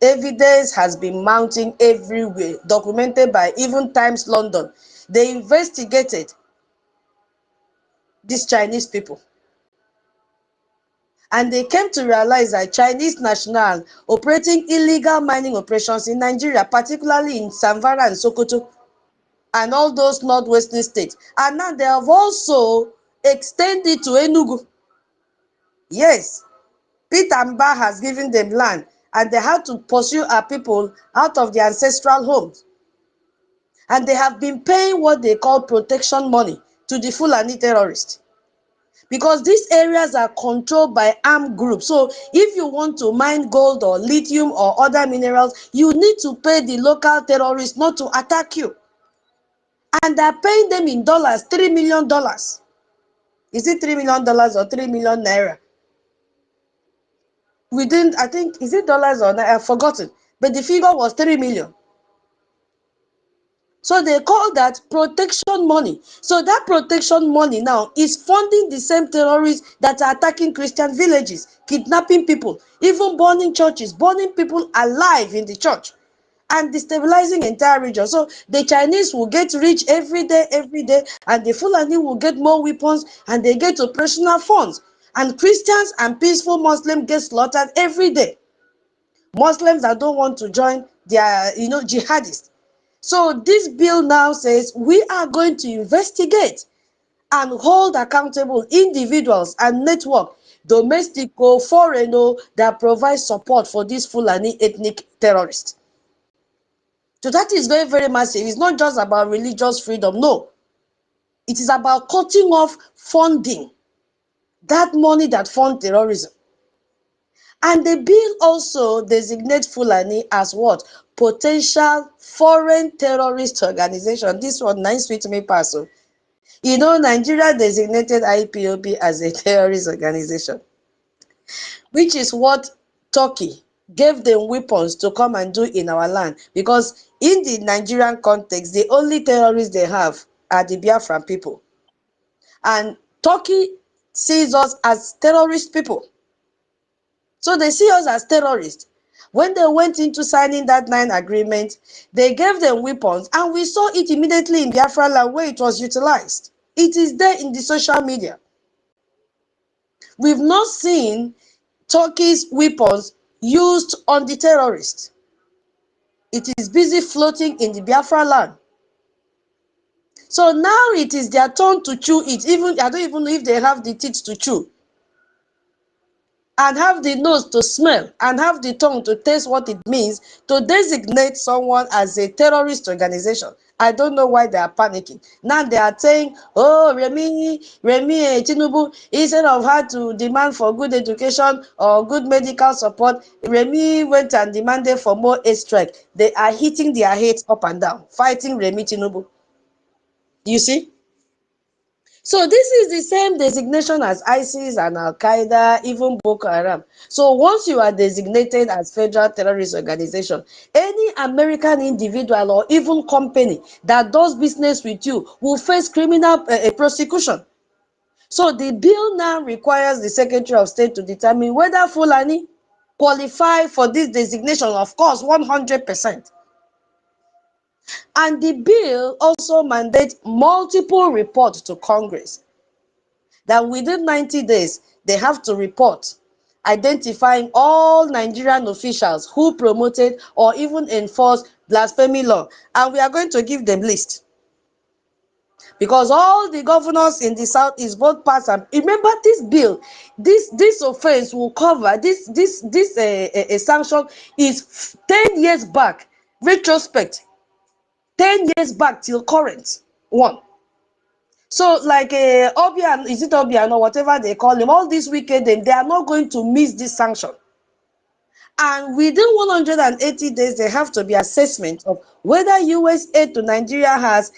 evidence has been mounting everywhere, documented by even Times London. They investigated these Chinese people. And they came to realize that Chinese nationals operating illegal mining operations in Nigeria, particularly in Zamfara and Sokoto, and all those northwestern states. And now they have also extended to Enugu. Yes, Peter Mba has given them land, and they had to pursue our people out of their ancestral homes. And they have been paying what they call protection money to the Fulani terrorists, because these areas are controlled by armed groups. So if you want to mine gold or lithium or other minerals, you need to pay the local terrorists not to attack you. And they're paying them in dollars, $3 million. Is it $3 million or 3 million naira? We didn't, I think, is it dollars or naira? I've forgotten. But the figure was 3 million. So they call that protection money. So that protection money now is funding the same terrorists that are attacking Christian villages, kidnapping people, even burning churches, burning people alive in the church, and destabilizing entire region. So the Chinese will get rich every day, and the Fulani will get more weapons, and they get operational funds. And Christians and peaceful Muslims get slaughtered every day. Muslims that don't want to join their, jihadists. So this bill now says we are going to investigate and hold accountable individuals and network, domestic or foreign, that provide support for these Fulani ethnic terrorists. So that is very, very massive. It's not just about religious freedom. No. It is about cutting off funding, that money that funds terrorism. And the bill also designates Fulani as what? Potential foreign terrorist organization. This one nice sweet me pass. Nigeria designated IPOB as a terrorist organization, which is what Turkey gave them weapons to come and do in our land. Because in the Nigerian context, the only terrorists they have are the Biafran people. And Turkey sees us as terrorist people. So they see us as terrorists. When they went into signing that 9 agreement, they gave them weapons, and we saw it immediately in Biafra land where it was utilized. It is there in the social media. We've not seen Turkey's weapons used on the terrorists. It is busy floating in the Biafra land. So now it is their turn to chew it. I don't even know if they have the teeth to chew, and have the nose to smell, and have the tongue to taste what it means to designate someone as a terrorist organization. I don't know why they are panicking. Now they are saying, oh, Remi Tinubu, instead of her to demand for good education or good medical support, Remi went and demanded for more airstrike. They are hitting their heads up and down, fighting Remi Tinubu. You see? So this is the same designation as ISIS and Al-Qaeda, even Boko Haram. So once you are designated as federal terrorist organization, any American individual or even company that does business with you will face criminal prosecution. So the bill now requires the Secretary of State to determine whether Fulani qualify for this designation, of course, 100%. And the bill also mandates multiple reports to Congress, that within 90 days, they have to report identifying all Nigerian officials who promoted or even enforced blasphemy law. And we are going to give them list, because all the governors in the south is both past and remember this bill, this offense will cover this sanction is 10 years back, retrospect 10 years back till current one. So like Obian, is it Obian or whatever they call him, all these wicked, they are not going to miss this sanction. And within 180 days, there have to be assessment of whether US aid to Nigeria has,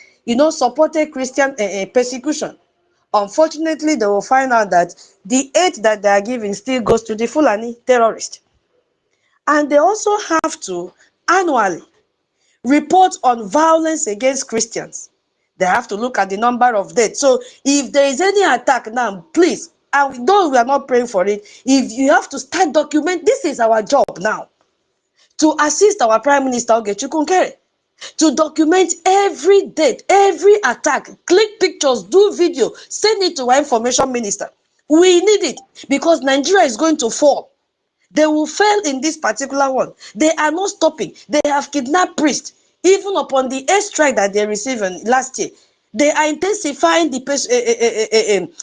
supported Christian persecution. Unfortunately, they will find out that the aid that they are giving still goes to the Fulani terrorists. And they also have to annually report on violence against Christians. They have to look at the number of deaths. So if there is any attack now, please, and though we are not praying for it, if you have to start document, this is our job now, to assist our Prime Minister Ogechukwu Nkere, to document every death, every attack, click pictures, do video, send it to our information minister. We need it, because Nigeria is going to fall. They will fail in this particular one. They are not stopping. They have kidnapped priests. Even upon the airstrike that they received last year, they are intensifying the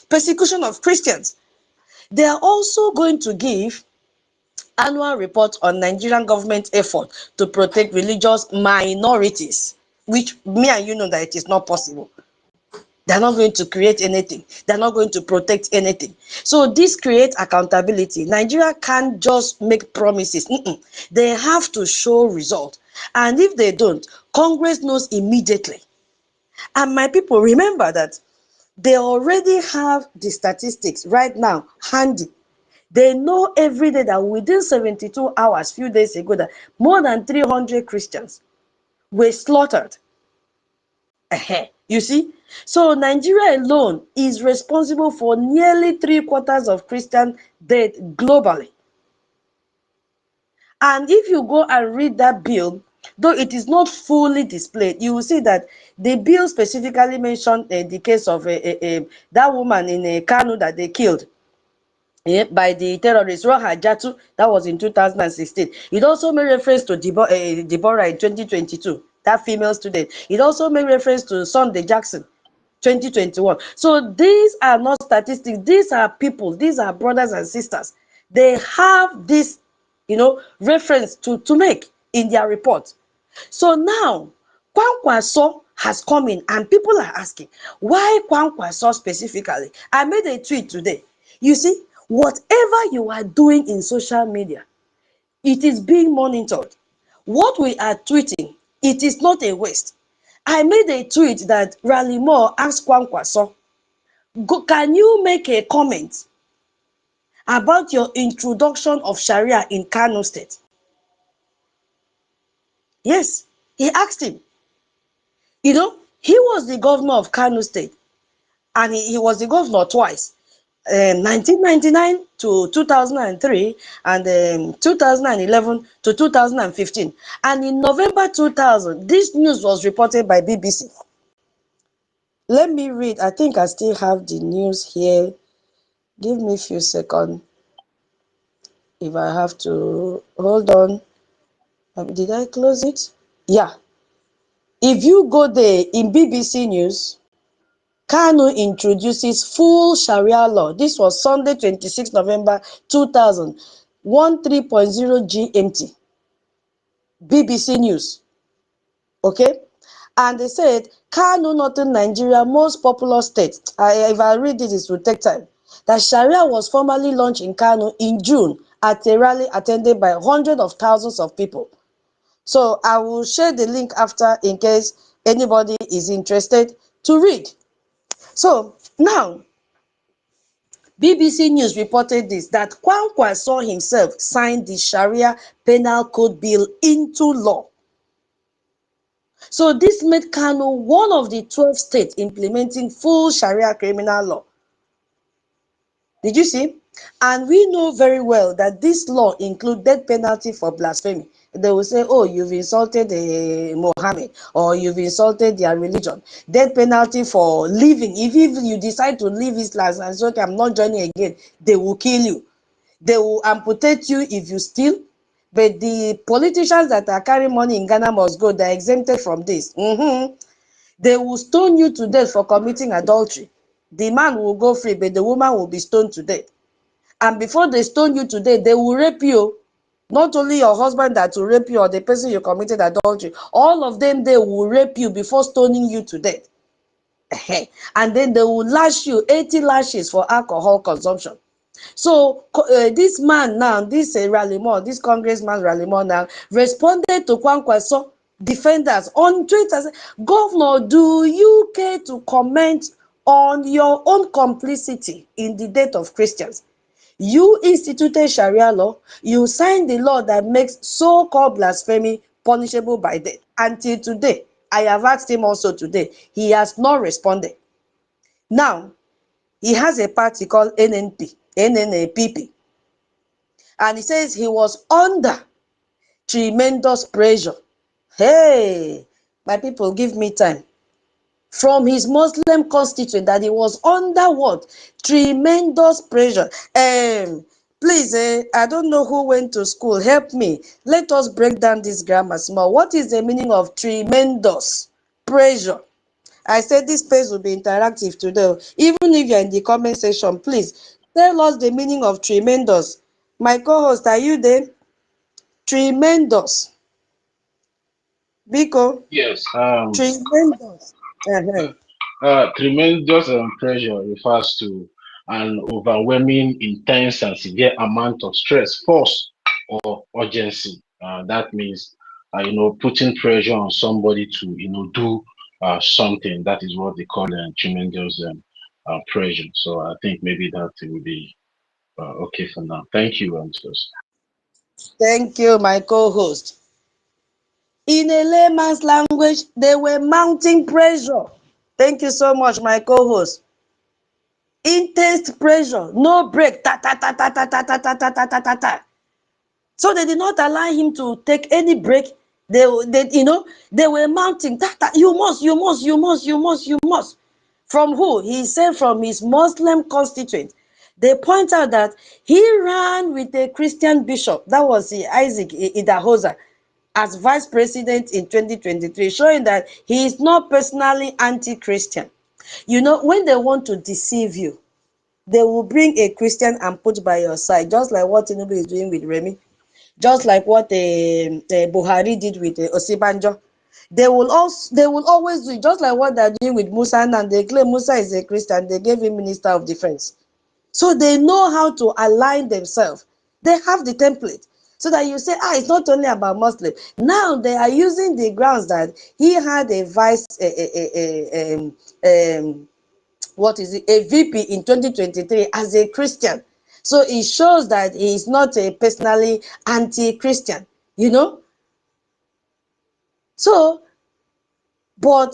persecution of Christians. They are also going to give annual report on Nigerian government effort to protect religious minorities, which me and you know that it is not possible. They're not going to create anything. They're not going to protect anything. So this creates accountability. Nigeria can't just make promises. They have to show result. And if they don't, Congress knows immediately. And my people, remember that they already have the statistics right now handy. They know every day that within 72 hours, few days ago, that more than 300 Christians were slaughtered. You see? So Nigeria alone is responsible for nearly 3/4 of Christian death globally. And if you go and read that bill, though it is not fully displayed, you will see that the bill specifically mentioned the case of that woman in KANU that they killed by the terrorist Roha Jatu. That was in 2016. It also made reference to Deborah in 2022, that female student. It also made reference to Sunday Jackson, 2021. So these are not statistics. These are people. These are brothers and sisters. They have this, reference to make in their report. So now, Kwankwaso has come in, and people are asking, why Kwankwaso specifically? I made a tweet today. You see, whatever you are doing in social media, it is being monitored. What we are tweeting, it is not a waste. I made a tweet that Rally Moore asked Kwankwaso, can you make a comment about your introduction of Sharia in Kano State? Yes, he asked him. He was the governor of Kano State, and he was the governor twice, 1999 to 2003, and 2011 to 2015. And in November 2000, this news was reported by BBC. Let me read. I think I still have the news here. Give me a few seconds. If I have to hold on. Did I close it? Yeah. If you go there in BBC News, KANU introduces full Sharia law. This was Sunday, 26 November 2000, 13.0 GMT. BBC News. Okay? And they said, KANU, Northern Nigeria, most popular state. If I read it, it will take time. That Sharia was formally launched in KANU in June at a rally attended by hundreds of thousands of people. So I will share the link after in case anybody is interested to read. So now, BBC News reported this, that Kwankwaso himself signed the Sharia Penal Code Bill into law. So this made KANU one of the 12 states implementing full Sharia criminal law. Did you see? And we know very well that this law includes death penalty for blasphemy. They will say, oh, you've insulted Mohammed, or you've insulted their religion. Death penalty for leaving. If you decide to leave Islam and say, okay, I'm not joining again, they will kill you. They will amputate you if you steal. But the politicians that are carrying money in Ghana must go. They're exempted from this. They will stone you to death for committing adultery. The man will go free, but the woman will be stoned to death. And before they stone you to death, they will rape you. Not only your husband that will rape you or the person you committed adultery, all of them, they will rape you before stoning you to death. And then they will lash you 80 lashes for alcohol consumption. So this man now, this Rallymo, this congressman Rallymo now, responded to Kwankwaso defenders on Twitter. Governor, do you care to comment on your own complicity in the death of Christians? You instituted Sharia law. You signed the law that makes so-called blasphemy punishable by death. Until today, I have asked him also today. He has not responded. Now, he has a party called NNAPP. And he says he was under tremendous pressure. Hey, my people, give me time. From his Muslim constituent, that he was under what? Tremendous pressure. Please, I don't know who went to school. Help me. Let us break down this grammar small. What is the meaning of tremendous pressure? I said this page will be interactive today. Even if you're in the comment section, please tell us the meaning of tremendous. My co-host, are you there? Tremendous. Biko, Yes. tremendous. Tremendous pressure refers to an overwhelming, intense, and severe amount of stress, force, or urgency. That means, putting pressure on somebody to, do something. That is what they call tremendous pressure. So I think maybe that will be okay for now. Thank you, Antos. Thank you, my co-host. In a layman's language, they were mounting pressure. Thank you so much, my co-host. Intense pressure, no break. Ta ta ta ta ta ta ta ta ta ta ta ta. So they did not allow him to take any break. They were mounting. Ta, ta, you must, you must, you must, you must, you must. From who? He said from his Muslim constituent. They point out that he ran with a Christian bishop. That was Isaac Idahosa as vice president in 2023, showing that he is not personally anti-Christian. When they want to deceive you, they will bring a Christian and put by your side, just like what Tinubu is doing with Remi, just like what Buhari did with Osibanjo. They will always do it, just like what they're doing with Musa, and they claim Musa is a Christian. They gave him Minister of Defense. So they know how to align themselves. They have the template. So that you say, it's not only about Muslim. Now they are using the grounds that he had a a VP in 2023 as a Christian. So it shows that he is not a personally anti-Christian, So, but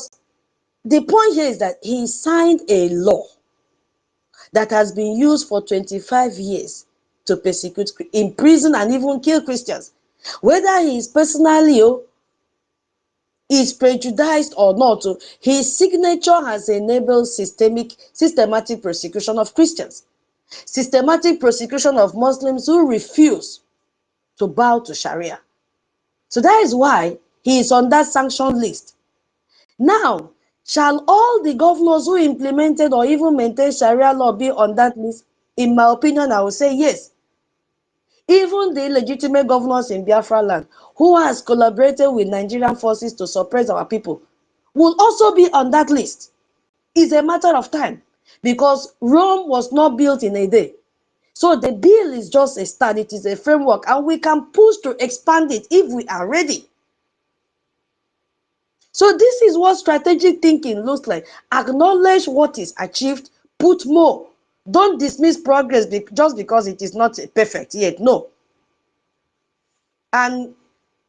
the point here is that he signed a law that has been used for 25 years to persecute, imprison, and even kill Christians. Whether he is personally is prejudiced or not, his signature has enabled systematic persecution of Christians, systematic persecution of Muslims who refuse to bow to Sharia. So that is why he is on that sanction list. Now, shall all the governors who implemented or even maintained Sharia law be on that list? In my opinion, I would say yes. Even the legitimate governors in Biafra land who has collaborated with Nigerian forces to suppress our people will also be on that list. It's a matter of time, because Rome was not built in a day. So the bill is just a start. It is a framework, and we can push to expand it if we are ready. So this is what strategic thinking looks like. Acknowledge what is achieved, put more. Don't dismiss progress just because it is not perfect yet. No. And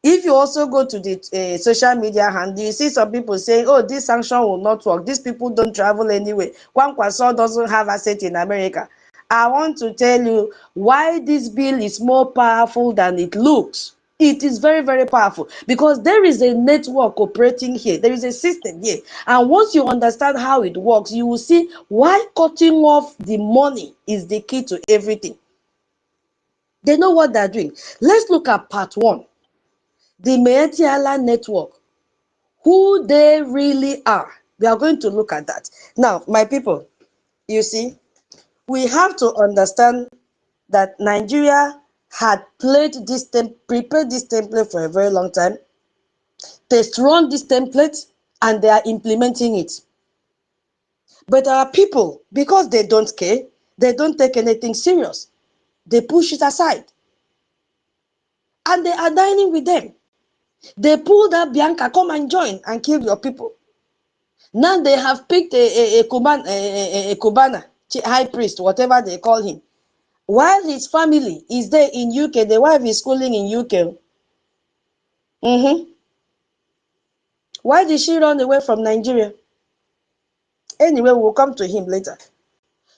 if you also go to the social media handle, you see some people saying, oh, this sanction will not work. These people don't travel anyway. Kwankwaso doesn't have asset in America. I want to tell you why this bill is more powerful than it looks. It is very, very powerful because there is a network operating here. There is a system here. And once you understand how it works, you will see why cutting off the money is the key to everything. They know what they're doing. Let's look at part one. The Meetiala network, who they really are. We are going to look at that. Now, my people, you see, we have to understand that Nigeria had prepared this template for a very long time. They run this template and they are implementing it. But our people, because they don't care, they don't take anything serious. They push it aside. And they are dining with them. They pull that Bianca, come and join and kill your people. Now they have picked a Cubana, high priest, whatever they call him. While his family is there in UK, the wife is schooling in UK. Why did she run away from Nigeria? Anyway, we'll come to him later.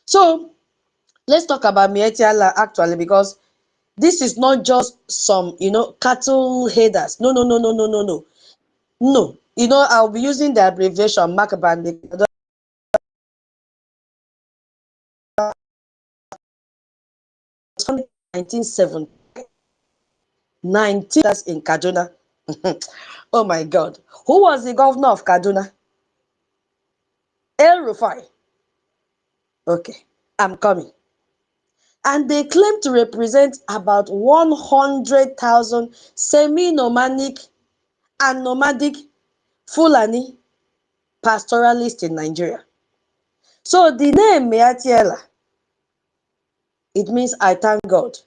So let's talk about Mietiala actually, because this is not just some, cattle headers. No. No. I'll be using the abbreviation MACBAN because 1970. 19 that's in Kaduna. Oh my God. Who was the governor of Kaduna? El Rufai. Okay, I'm coming. And they claim to represent about 100,000 semi-nomadic and nomadic Fulani pastoralists in Nigeria. So the name Meatiela, it means I thank God.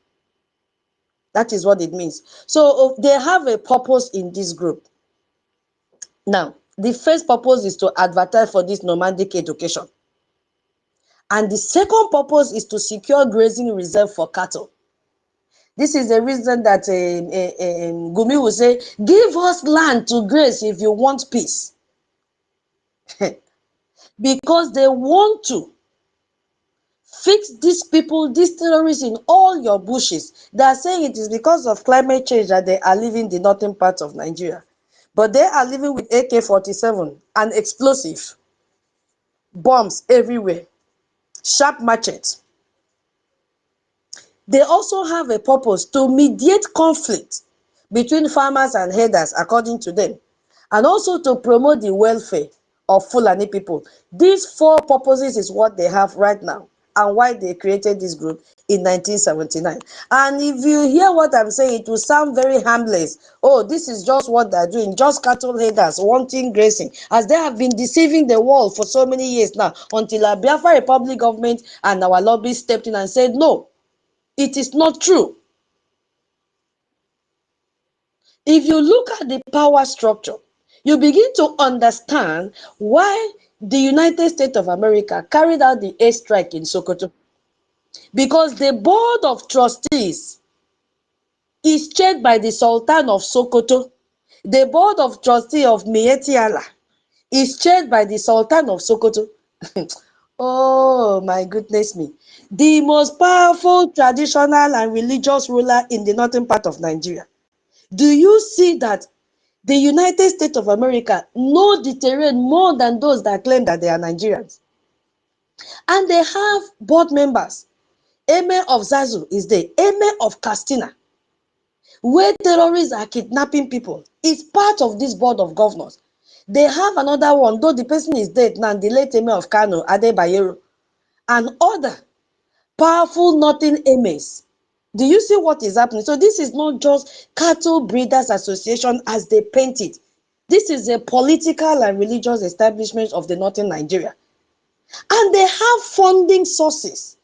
That is what it means. So they have a purpose in this group. Now, the first purpose is to advertise for this nomadic education. And the second purpose is to secure grazing reserve for cattle. This is the reason that Gumi will say, give us land to graze if you want peace. Because they want to fix these people, these terrorists in all your bushes. They are saying it is because of climate change that they are living the northern part of Nigeria. But they are living with AK-47 and explosive bombs everywhere, sharp machetes. They also have a purpose to mediate conflict between farmers and herders, according to them, and also to promote the welfare of Fulani people. These four purposes is what they have right now and why they created this group in 1979. And if you hear what I'm saying, it will sound very harmless. Oh, this is just what they're doing, just cattle herders wanting grazing, as they have been deceiving the world for so many years now, until our Biafra Republic government and our lobby stepped in and said, no, it is not true. If you look at the power structure, you begin to understand why the United States of America carried out the airstrike in Sokoto. Because the board of trustees is chaired by the Sultan of Sokoto. The board of trustees of Mietiala is chaired by the Sultan of Sokoto. Oh my goodness me. The most powerful traditional and religious ruler in the northern part of Nigeria. Do you see that the United States of America know the terrain more than those that claim that they are Nigerians? And they have board members. Emir of Zazu is there. Emir of Castina, where terrorists are kidnapping people, is part of this board of governors. They have another one, though the person is dead now, the late Emir of KANU, Adebayero, and other powerful northern emirs. Do you see what is happening? So this is not just cattle breeders association as they paint it. This is a political and religious establishment of the northern Nigeria. And they have funding sources.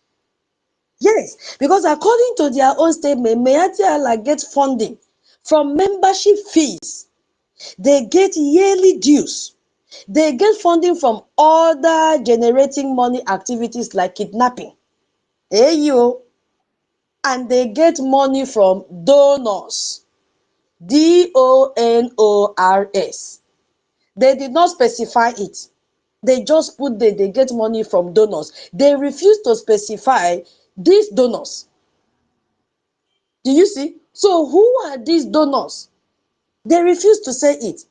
Yes, because according to their own statement, Meatiala gets funding from membership fees. They get yearly dues. They get funding from other generating money activities like kidnapping. Hey, you. And they get money from donors. DONORS. They did not specify it. They just put they get money from donors. They refuse to specify these donors. Do you see? So who are these donors? They refuse to say it.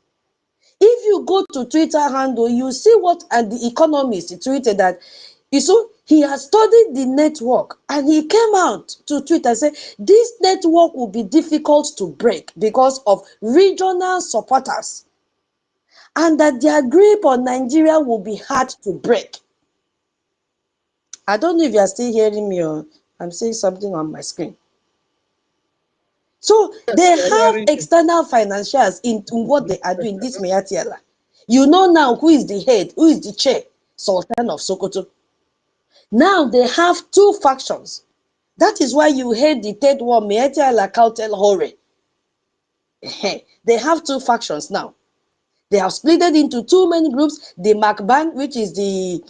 If you go to Twitter handle, you see what and the Economist tweeted that he has studied the network and he came out to tweet and say this network will be difficult to break because of regional supporters and that their grip on Nigeria will be hard to break. I don't know if you are still hearing me or I'm saying something on my screen. So they have external financiers in what they are doing, this Mayatiala. You know now who is the head, who is the chair, Sultan of Sokoto. Now they have two factions. That is why you heard the third one, Mayatiala Kautel Hore. They have two factions now. They have split it into two main groups. The MACBAN, which is the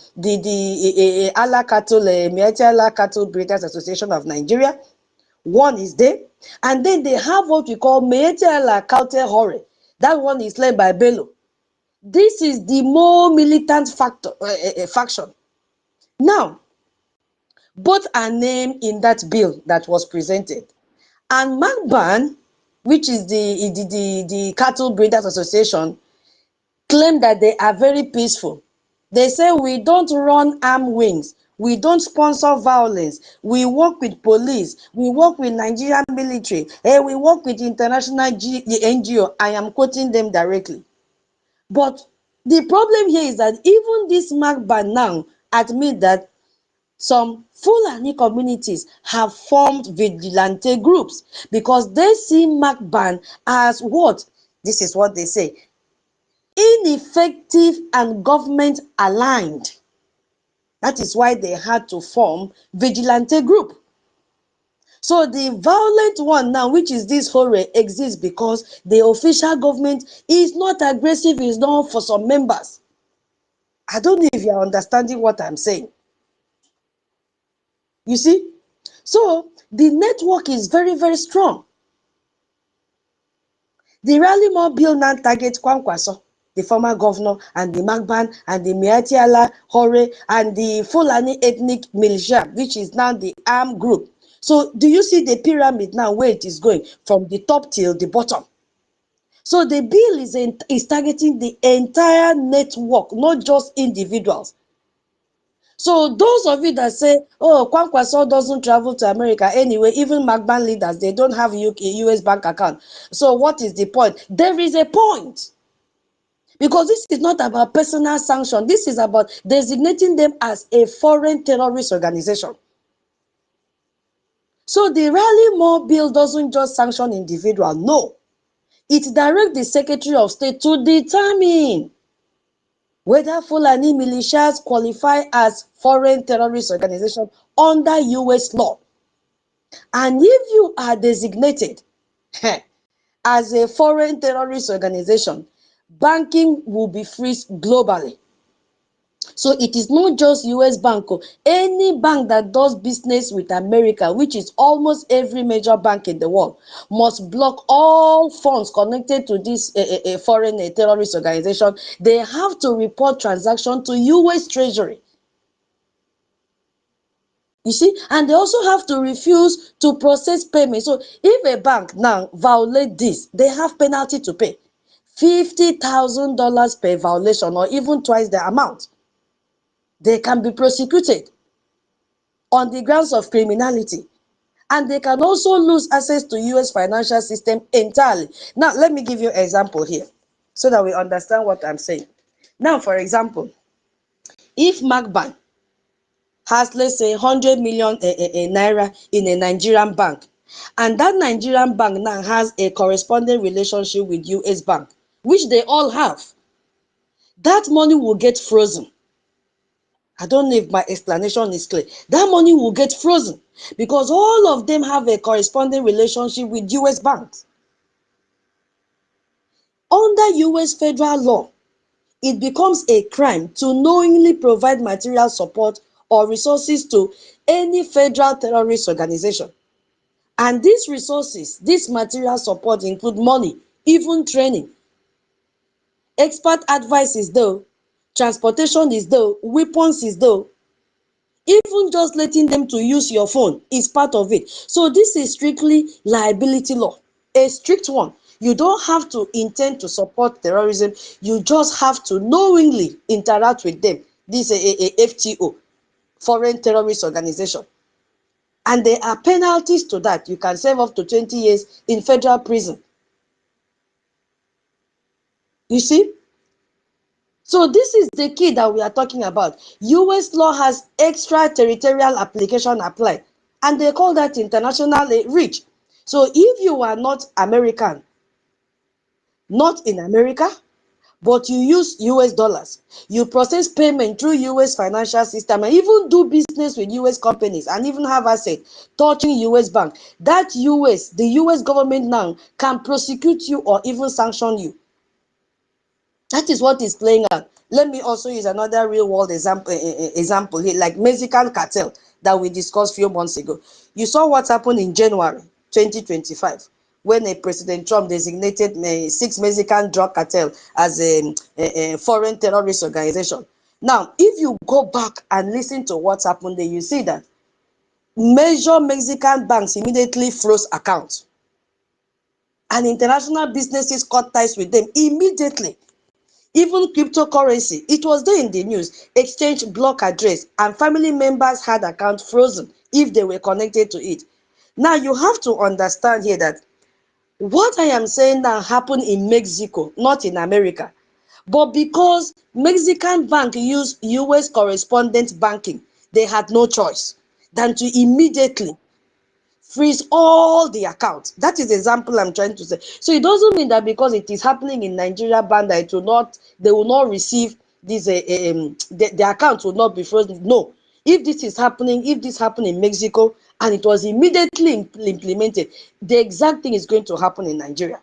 Ala Cattle, Mayatiala Cattle Breeders Association of Nigeria. One is there. And then they have what we call Mayetiala Kaute Hore. That one is led by Bello. This is the more militant faction. Now, both are named in that bill that was presented. And MACBAN, which is the Cattle Breeders Association, claim that they are very peaceful. They say we don't run armed wings. We don't sponsor violence. We work with police. We work with Nigerian military. We work with international NGO. I am quoting them directly. But the problem here is that even this MACBAN now admit that some Fulani communities have formed vigilante groups because they see MACBAN as what? This is what they say. Ineffective and government aligned. That is why they had to form vigilante group. So the violent one now, which is this horror, exists because the official government is not aggressive, is not for some members. I don't know if you are understanding what I'm saying. You see? So the network is very, very strong. The Rally More bill now targets Kwankwaso, the former governor, and the MACBAN, and the Miatiala Hore, and the Fulani ethnic militia, which is now the armed group. So do you see the pyramid now where it is going from the top till the bottom? So the bill is targeting the entire network, not just individuals. So those of you that say, oh, Kwankwaso doesn't travel to America anyway, even MACBAN leaders, they don't have US bank account. So what is the point? There is a point. Because this is not about personal sanction. This is about designating them as a foreign terrorist organization. So the Rally More bill doesn't just sanction individuals. No. It directs the Secretary of State to determine whether Fulani militias qualify as foreign terrorist organization under US law. And if you are designated as a foreign terrorist organization, banking will be freezed globally. So it is not just US bank. Any bank that does business with America, which is almost every major bank in the world, must block all funds connected to this foreign terrorist organization. They have to report transaction to US Treasury. You see, and they also have to refuse to process payment. So if a bank now violate this, they have penalty to pay. $50,000 per violation or even twice the amount. They can be prosecuted on the grounds of criminality. And they can also lose access to US financial system entirely. Now, let me give you an example here so that we understand what I'm saying. Now, for example, if MACBAN has, let's say, 100 million naira in a Nigerian bank, and that Nigerian bank now has a corresponding relationship with US bank, which they all have, that money will get frozen. I don't know if my explanation is clear. That money will get frozen because all of them have a corresponding relationship with US banks. Under US federal law, it becomes a crime to knowingly provide material support or resources to any federal terrorist organization. And these resources, this material support include money, even training. Expert advice is though, transportation is though, weapons is though. Even just letting them to use your phone is part of it. So this is strictly liability law, a strict one. You don't have to intend to support terrorism. You just have to knowingly interact with them. This is a FTO, foreign terrorist organization. And there are penalties to that. You can serve up to 20 years in federal prison. You see? So this is the key that we are talking about. US law has extraterritorial application applied, and they call that international reach. So if you are not American, not in America, but you use US dollars, you process payment through US financial system, and even do business with US companies, and even have assets touching US bank, that the US government now can prosecute you or even sanction you. That is what is playing out. Let me also use another real world example here, like Mexican cartel that we discussed a few months ago. You saw what happened in January 2025 when President Trump designated 6 Mexican drug cartel as a foreign terrorist organization. Now, if you go back and listen to what happened there, you see that major Mexican banks immediately froze accounts, and international businesses cut ties with them immediately. Even cryptocurrency, it was there in the news, exchange block address, and family members had accounts frozen if they were connected to it. Now you have to understand here that what I am saying now happened in Mexico, not in America. But because Mexican bank used US correspondent banking, they had no choice than to immediately freeze all the accounts. That is the example I'm trying to say. So it doesn't mean that because it is happening in Nigeria band that they will not receive this, the account will not be frozen. No. If this happened in Mexico and it was immediately implemented, the exact thing is going to happen in Nigeria.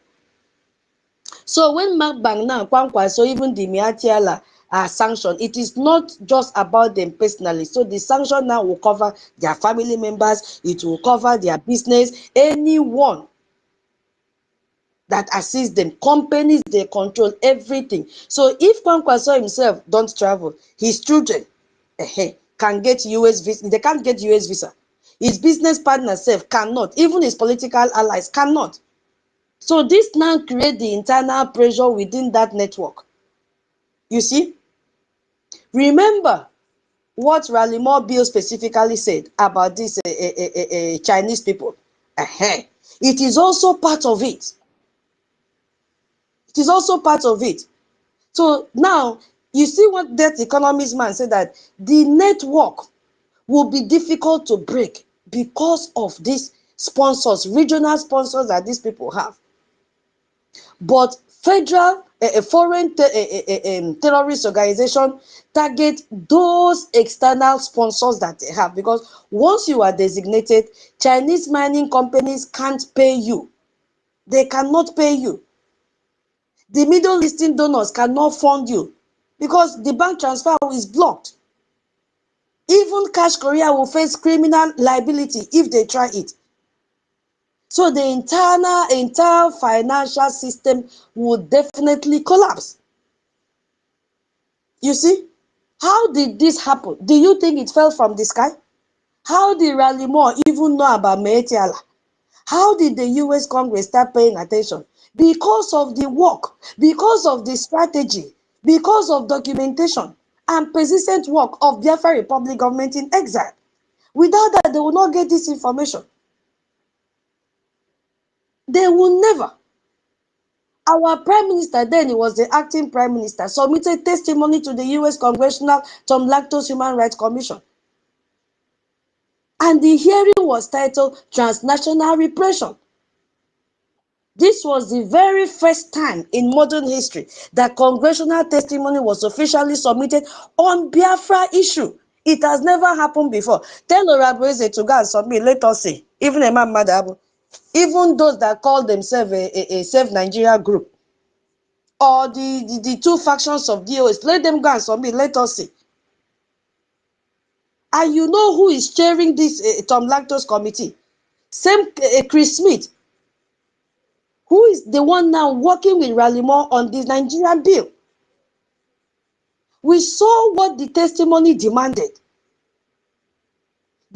So when Bank now, so even the Miatiala are sanctioned, it is not just about them personally. So the sanction now will cover their family members, it will cover their business, anyone that assists them, companies, they control everything. So if Kwankwaso himself don't travel, his children can get US visa. They can't get US visa. His business partner self cannot. Even his political allies cannot. So this now creates the internal pressure within that network. You see? Remember what Raleigh Moore Bill specifically said about these Chinese people. It is also part of it. It is also part of it. So now, you see what that economist man said, that the network will be difficult to break because of these sponsors, regional sponsors that these people have. But federal foreign terrorist organization target those external sponsors that they have, because once you are designated, Chinese mining companies can't pay you. They cannot pay you. The Middle Eastern donors cannot fund you because the bank transfer is blocked. Even Cash Korea will face criminal liability if they try it. So the entire financial system would definitely collapse. You see? How did this happen? Do you think it fell from the sky? How did Raleigh Moore even know about Meetiala? How did the US Congress start paying attention? Because of the work, because of the strategy, because of documentation and persistent work of Biafra Republic government in exile. Without that, they will not get this information. They will never. Our prime minister then, he was the acting prime minister, submitted testimony to the US Congressional Tom Lactos Human Rights Commission. And the hearing was titled Transnational Repression. This was the very first time in modern history that congressional testimony was officially submitted on Biafra issue. It has never happened before. Tell Orabueze to go and submit, let us see. Even Imam Madabu, even those that call themselves a Save Nigeria group, or the two factions of DOS, let them go and submit, let us see. And you know who is chairing this Tom Lactos committee? Same Chris Smith, who is the one now working with Raleigh Moore on this Nigerian bill. We saw what the testimony demanded.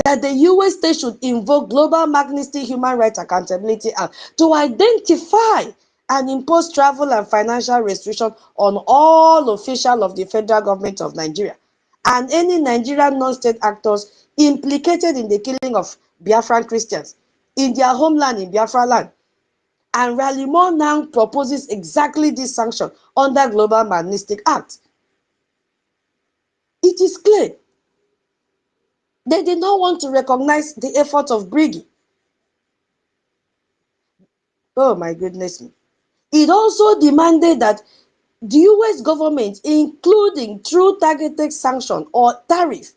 that the US state should invoke Global Magnitsky Human Rights Accountability Act to identify and impose travel and financial restrictions on all officials of the federal government of Nigeria and any Nigerian non-state actors implicated in the killing of Biafran Christians in their homeland in Biafra land. And Ralimo now proposes exactly this sanction under Global Magnitsky Act. It is clear they did not want to recognize the effort of Briggy. Oh my goodness me. It also demanded that the US government, including through targeted sanction or tariff,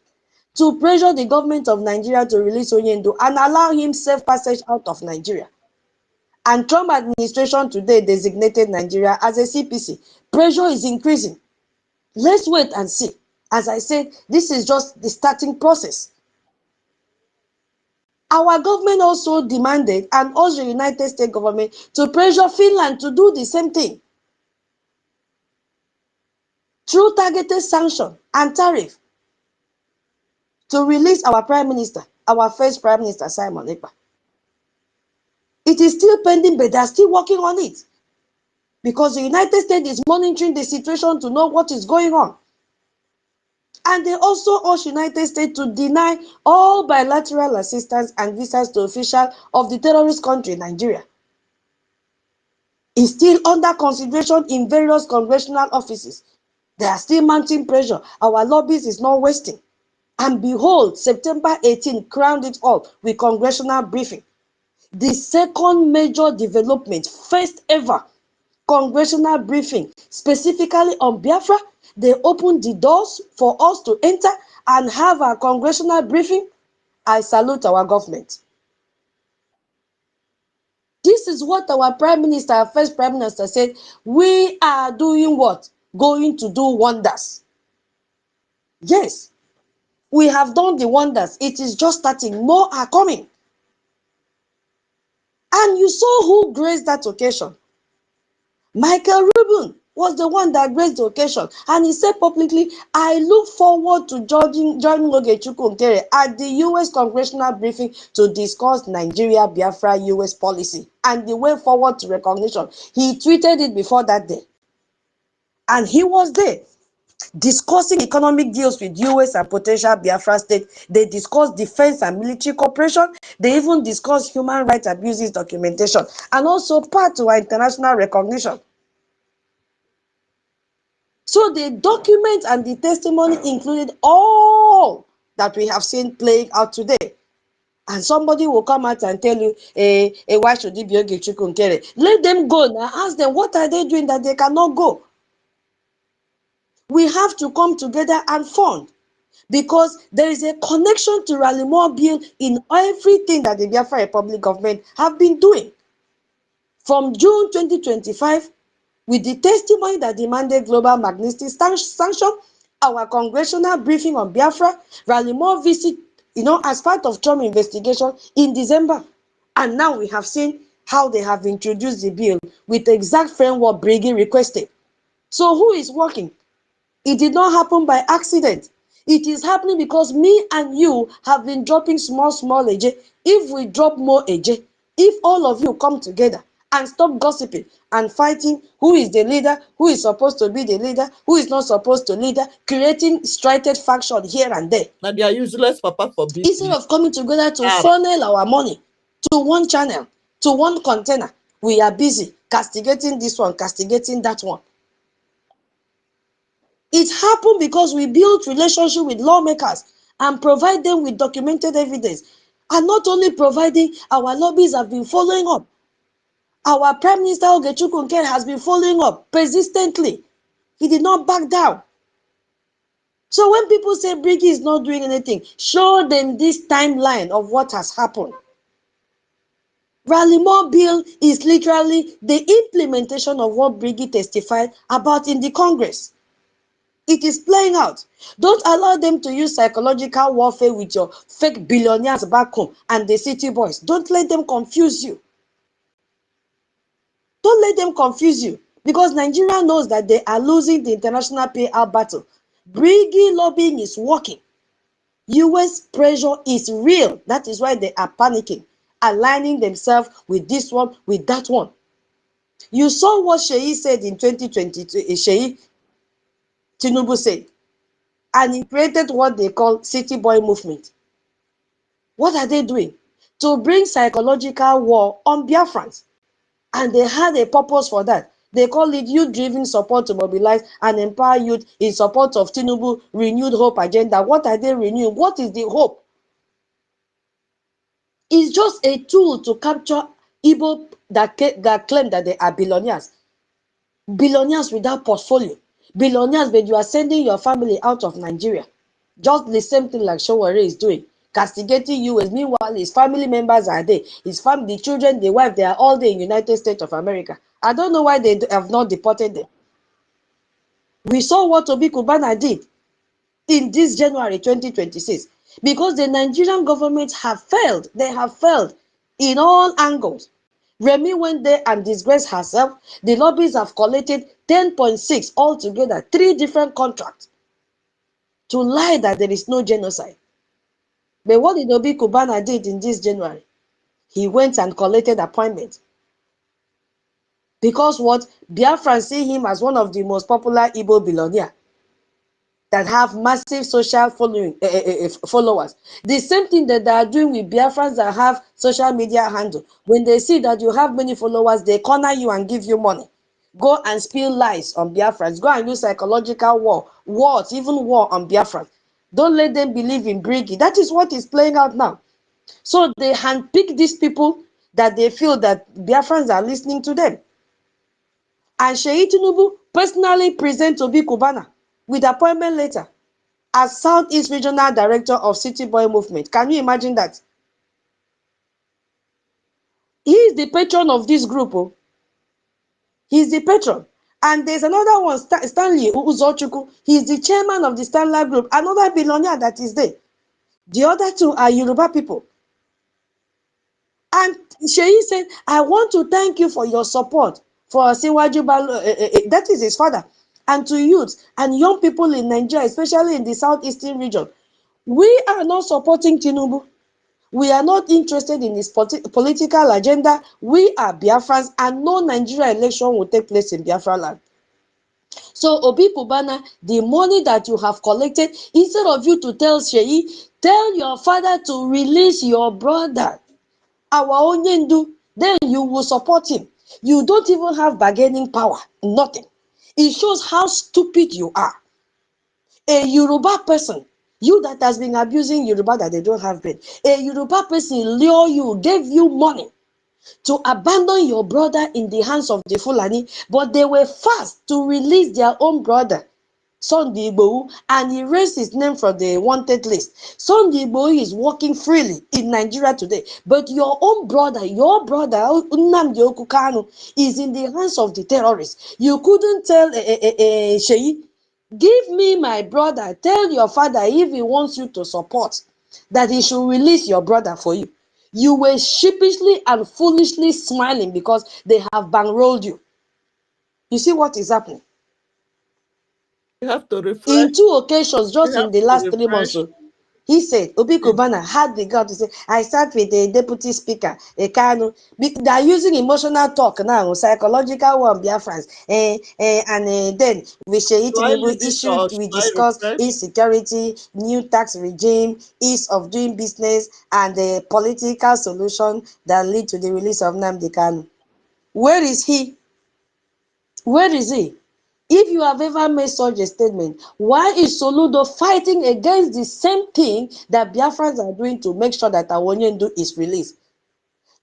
to pressure the government of Nigeria to release Onyendo and allow him safe passage out of Nigeria. And Trump administration today designated Nigeria as a CPC. Pressure is increasing. Let's wait and see. As I said, this is just the starting process. Our government also demanded and urged the United States government to pressure Finland to do the same thing through targeted sanction and tariff to release our Prime Minister, our first Prime Minister, Simon Ekpa. It is still pending, but they are still working on it because the United States is monitoring the situation to know what is going on. And they also urge the United States to deny all bilateral assistance and visas to officials of the terrorist country, Nigeria. It's still under consideration in various congressional offices. They are still mounting pressure. Our lobbies is not wasting. And behold, September 18 crowned it all with congressional briefing. The second major development, first ever congressional briefing, specifically on Biafra. They opened the doors for us to enter and have a congressional briefing. I salute our government. This is what our Prime Minister, our first Prime Minister said, we are doing what? Going to do wonders. Yes, we have done the wonders. It is just starting. More are coming. And you saw who graced that occasion. Michael Rubin was the one that graced the occasion. And he said publicly, I look forward to joining Ogechukwu NKERE at the U.S. congressional briefing to discuss Nigeria-Biafra U.S. policy and the way forward to recognition. He tweeted it before that day. And he was there discussing economic deals with U.S. and potential Biafra state. They discussed defense and military cooperation. They even discussed human rights abuses documentation and also part to our international recognition. So the document and the testimony included all that we have seen playing out today. And somebody will come out and tell you, why should it be Ogechukwu NKERE? Let them go now. Ask them, what are they doing that they cannot go? We have to come together and fund, because there is a connection to Ralimo Bill in everything that the Biafra Republic government have been doing. From June 2025, with the testimony that demanded Global Magnitsky sanction, our congressional briefing on Biafra, Ralimo visit, as part of Trump investigation in December. And now we have seen how they have introduced the bill with the exact framework Briggy requested. So who is working? It did not happen by accident. It is happening because me and you have been dropping small AJ. If we drop more AJ, if all of you come together and stop gossiping and fighting who is the leader, who is supposed to be the leader, who is not supposed to leader, creating striated faction here and there. Now they are useless, Papa, for business. Instead of coming together to funnel our money to one channel, to one container, we are busy castigating this one, castigating that one. It happened because we built relationship with lawmakers and provide them with documented evidence. And not only providing, our lobbies have been following up. Our Prime Minister Ogechukwu NKERE has been following up persistently. He did not back down. So when people say Briggy is not doing anything, show them this timeline of what has happened. Ralimo Bill is literally the implementation of what Briggy testified about in the Congress. It is playing out. Don't allow them to use psychological warfare with your fake billionaires back home and the city boys. Don't let them confuse you. Don't let them confuse you, because Nigeria knows that they are losing the international payout battle. Briggy lobbying is working. US pressure is real. That is why they are panicking, aligning themselves with this one, with that one. You saw what Sheyi said in 2022, Sheyi Tinubu said, and he created what they call City Boy movement. What are they doing? To bring psychological war on Biafrans. And they had a purpose for that. They call it youth-driven support to mobilize and empower youth in support of Tinubu renewed hope agenda. What are they renewing? What is the hope? It's just a tool to capture Igbo that claim that they are billionaires. Billionaires without portfolio. Billionaires, but you are sending your family out of Nigeria. Just the same thing like Showore is doing. Castigating US. Meanwhile, his family members are there. His family, the children, the wife, they are all there in United States of America. I don't know why they have not deported them. We saw what Obi Kubana did in this January 2026. Because the Nigerian government have failed. They have failed in all angles. Remi went there and disgraced herself. The lobbies have collected 10.6 altogether, 3 different contracts to lie that there is no genocide. But what did Obi Kubana did in this January? He went and collected appointments. Because what? Biafrans see him as one of the most popular Igbo billionaires that have massive social followers. The same thing that they are doing with Biafrans that have social media handle. When they see that you have many followers, they corner you and give you money. Go and spill lies on Biafrans. Go and use psychological war, even war on Biafrans. Don't let them believe in Briggy. That is what is playing out now. So they handpick these people that they feel that Biafrans are listening to them. And Sheyi Tinubu personally present Obi Kubana with appointment letter as Southeast Regional Director of City Boy Movement. Can you imagine that? He is the patron of this group. Oh. He is the patron. And there's another one, Stanley Uzochukwu. He is the chairman of the Stanley Group, another billionaire that is there. The other 2 are Yoruba people. And Sheyi said, I want to thank you for your support for Asiwaju Bello, that is his father, and to youth and young people in Nigeria, especially in the southeastern region. We are not supporting Tinubu. We are not interested in his political agenda. We are Biafrans, and no Nigeria election will take place in Biafra land. So, Obi Kubana, the money that you have collected, instead of you to tell Sheyi, tell your father to release your brother, our Onyendu, then you will support him. You don't even have bargaining power, nothing. It shows how stupid you are. A Yoruba person, you that has been abusing Yoruba that they don't have brain, a Yoruba person lure you, gave you money to abandon your brother in the hands of the Fulani, but they were fast to release their own brother, Sunday Igbohu, and erase his name from the wanted list. Sunday Igbohu is working freely in Nigeria today, but your own brother, NNAMDI KANU, is in the hands of the terrorists. You couldn't tell Sheyi, give me my brother, tell your father if he wants you to support, that he should release your brother for you. You were sheepishly and foolishly smiling because they have bankrolled you. You see what is happening? You have to refresh. In 2 occasions, just You in have the to last 3 months, refresh. he said, Obi Kubana had the guts to say, I start with a deputy speaker, a KANU. They are using emotional talk now, psychological one, Biafrans. Then we Do I Tinubu leave it issued, or should we I discussed refresh? insecurity, new tax regime, ease of doing business, and the political solution that lead to the release of NNAMDI KANU. Where is he? Where is he? If you have ever made such a statement, why is Soludo fighting against the same thing that Biafrans are doing to make sure that Awonyendu is released?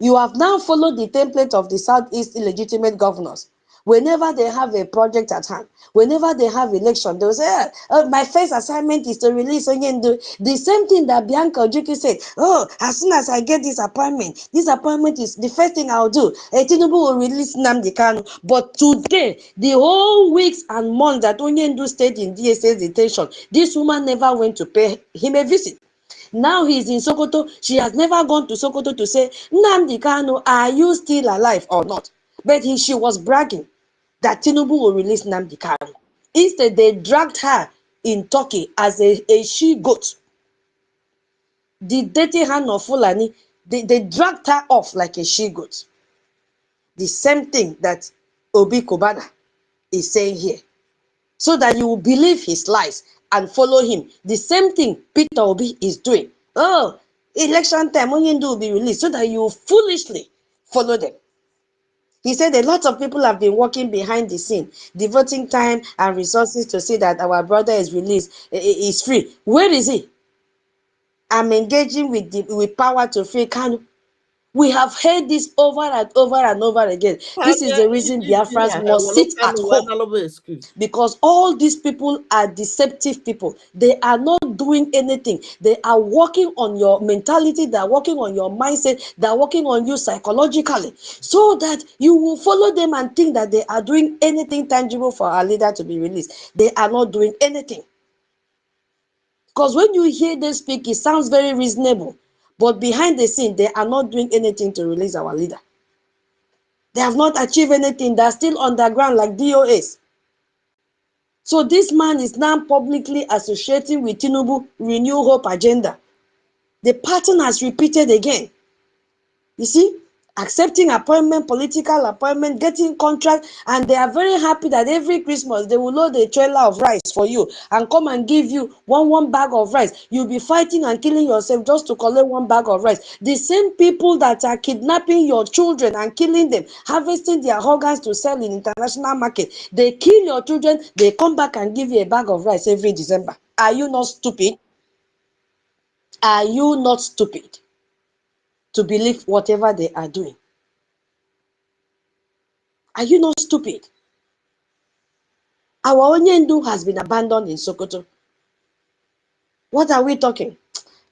You have now followed the template of the Southeast illegitimate governors. Whenever they have a project at hand, whenever they have election, they'll say, my first assignment is to release Onyendu. The same thing that Bianca Ojukwu said, as soon as I get this appointment is the first thing I'll do. Tinubu will release Nnamdi Kanu. But today, the whole weeks and months that Onyendu stayed in DSS detention, this woman never went to pay him a visit. Now he's in Sokoto. She has never gone to Sokoto to say, Nnamdi Kanu, are you still alive or not? But she was bragging that Tinubu will release Nnamdi Kanu. Instead, they dragged her in Turkey as a she-goat. the dirty hand of Fulani, they dragged her off like a she-goat. The same thing that Obi Kubana is saying here. So that you will believe his lies and follow him. The same thing Peter Obi is doing. Oh, election time, Onyendu will be released, so that you foolishly follow them. He said a lot of people have been working behind the scene, devoting time and resources to see that our brother is released, is free. Where is he? I'm engaging with power to free KANU. We have heard this over and over and over again. This is the reason Biafrans must sit at home. Because all these people are deceptive people. They are not doing anything. They are working on your mentality. They are working on your mindset. They are working on you psychologically. So that you will follow them and think that they are doing anything tangible for our leader to be released. They are not doing anything. Because when you hear them speak, it sounds very reasonable. But behind the scene, they are not doing anything to release our leader. They have not achieved anything. They are still underground like DOS. So this man is now publicly associating with Tinubu Renew Hope agenda. The pattern has repeated again. You see, accepting appointment, political appointment, getting contract, and they are very happy that every Christmas they will load a trailer of rice for you and come and give you one bag of rice. You'll be fighting and killing yourself just to collect one bag of rice. The same people that are kidnapping your children and killing them, harvesting their organs to sell in international market, they kill your children, they come back and give you a bag of rice every December. Are you not stupid? Are you not stupid to believe whatever they are doing? Are you not stupid? Our Onyendu has been abandoned in Sokoto. What are we talking?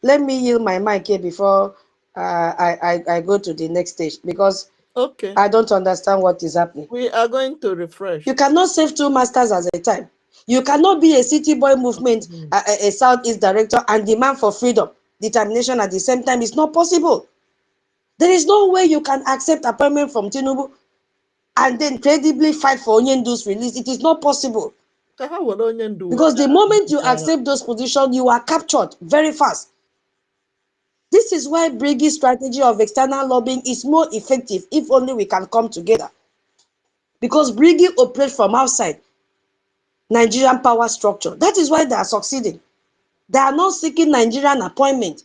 Let me yield my mic here before I go to the next stage, because I don't understand what is happening. We are going to refresh. You cannot save two masters at a time. You cannot be a city boy movement, a Southeast director, and demand for freedom, determination at the same time. It's not possible. There is no way you can accept appointment from Tinubu and then credibly fight for Onyendu's release. It is not possible. Because the moment you accept those positions, you are captured very fast. This is why Briggy's strategy of external lobbying is more effective if only we can come together. Because Briggy operates from outside Nigerian power structure. That is why they are succeeding. They are not seeking Nigerian appointment.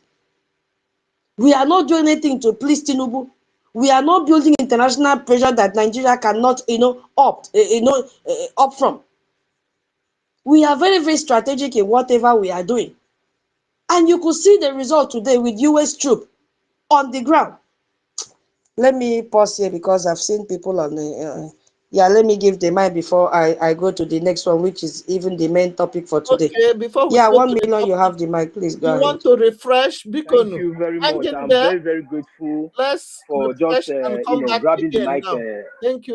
We are not doing anything to please Tinubu. We are not building international pressure that Nigeria cannot, opt from. We are very, very strategic in whatever we are doing. And you could see the result today with US troops on the ground. Let me pause here because I've seen people on the... let me give the mic before I go to the next one, which is even the main topic for today. Okay, before we go 1 to million, you have the mic, please go ahead. You want to refresh? Thank you very much. I'm very, very grateful Let's for refresh just and come back grabbing the again mic. now. Thank you.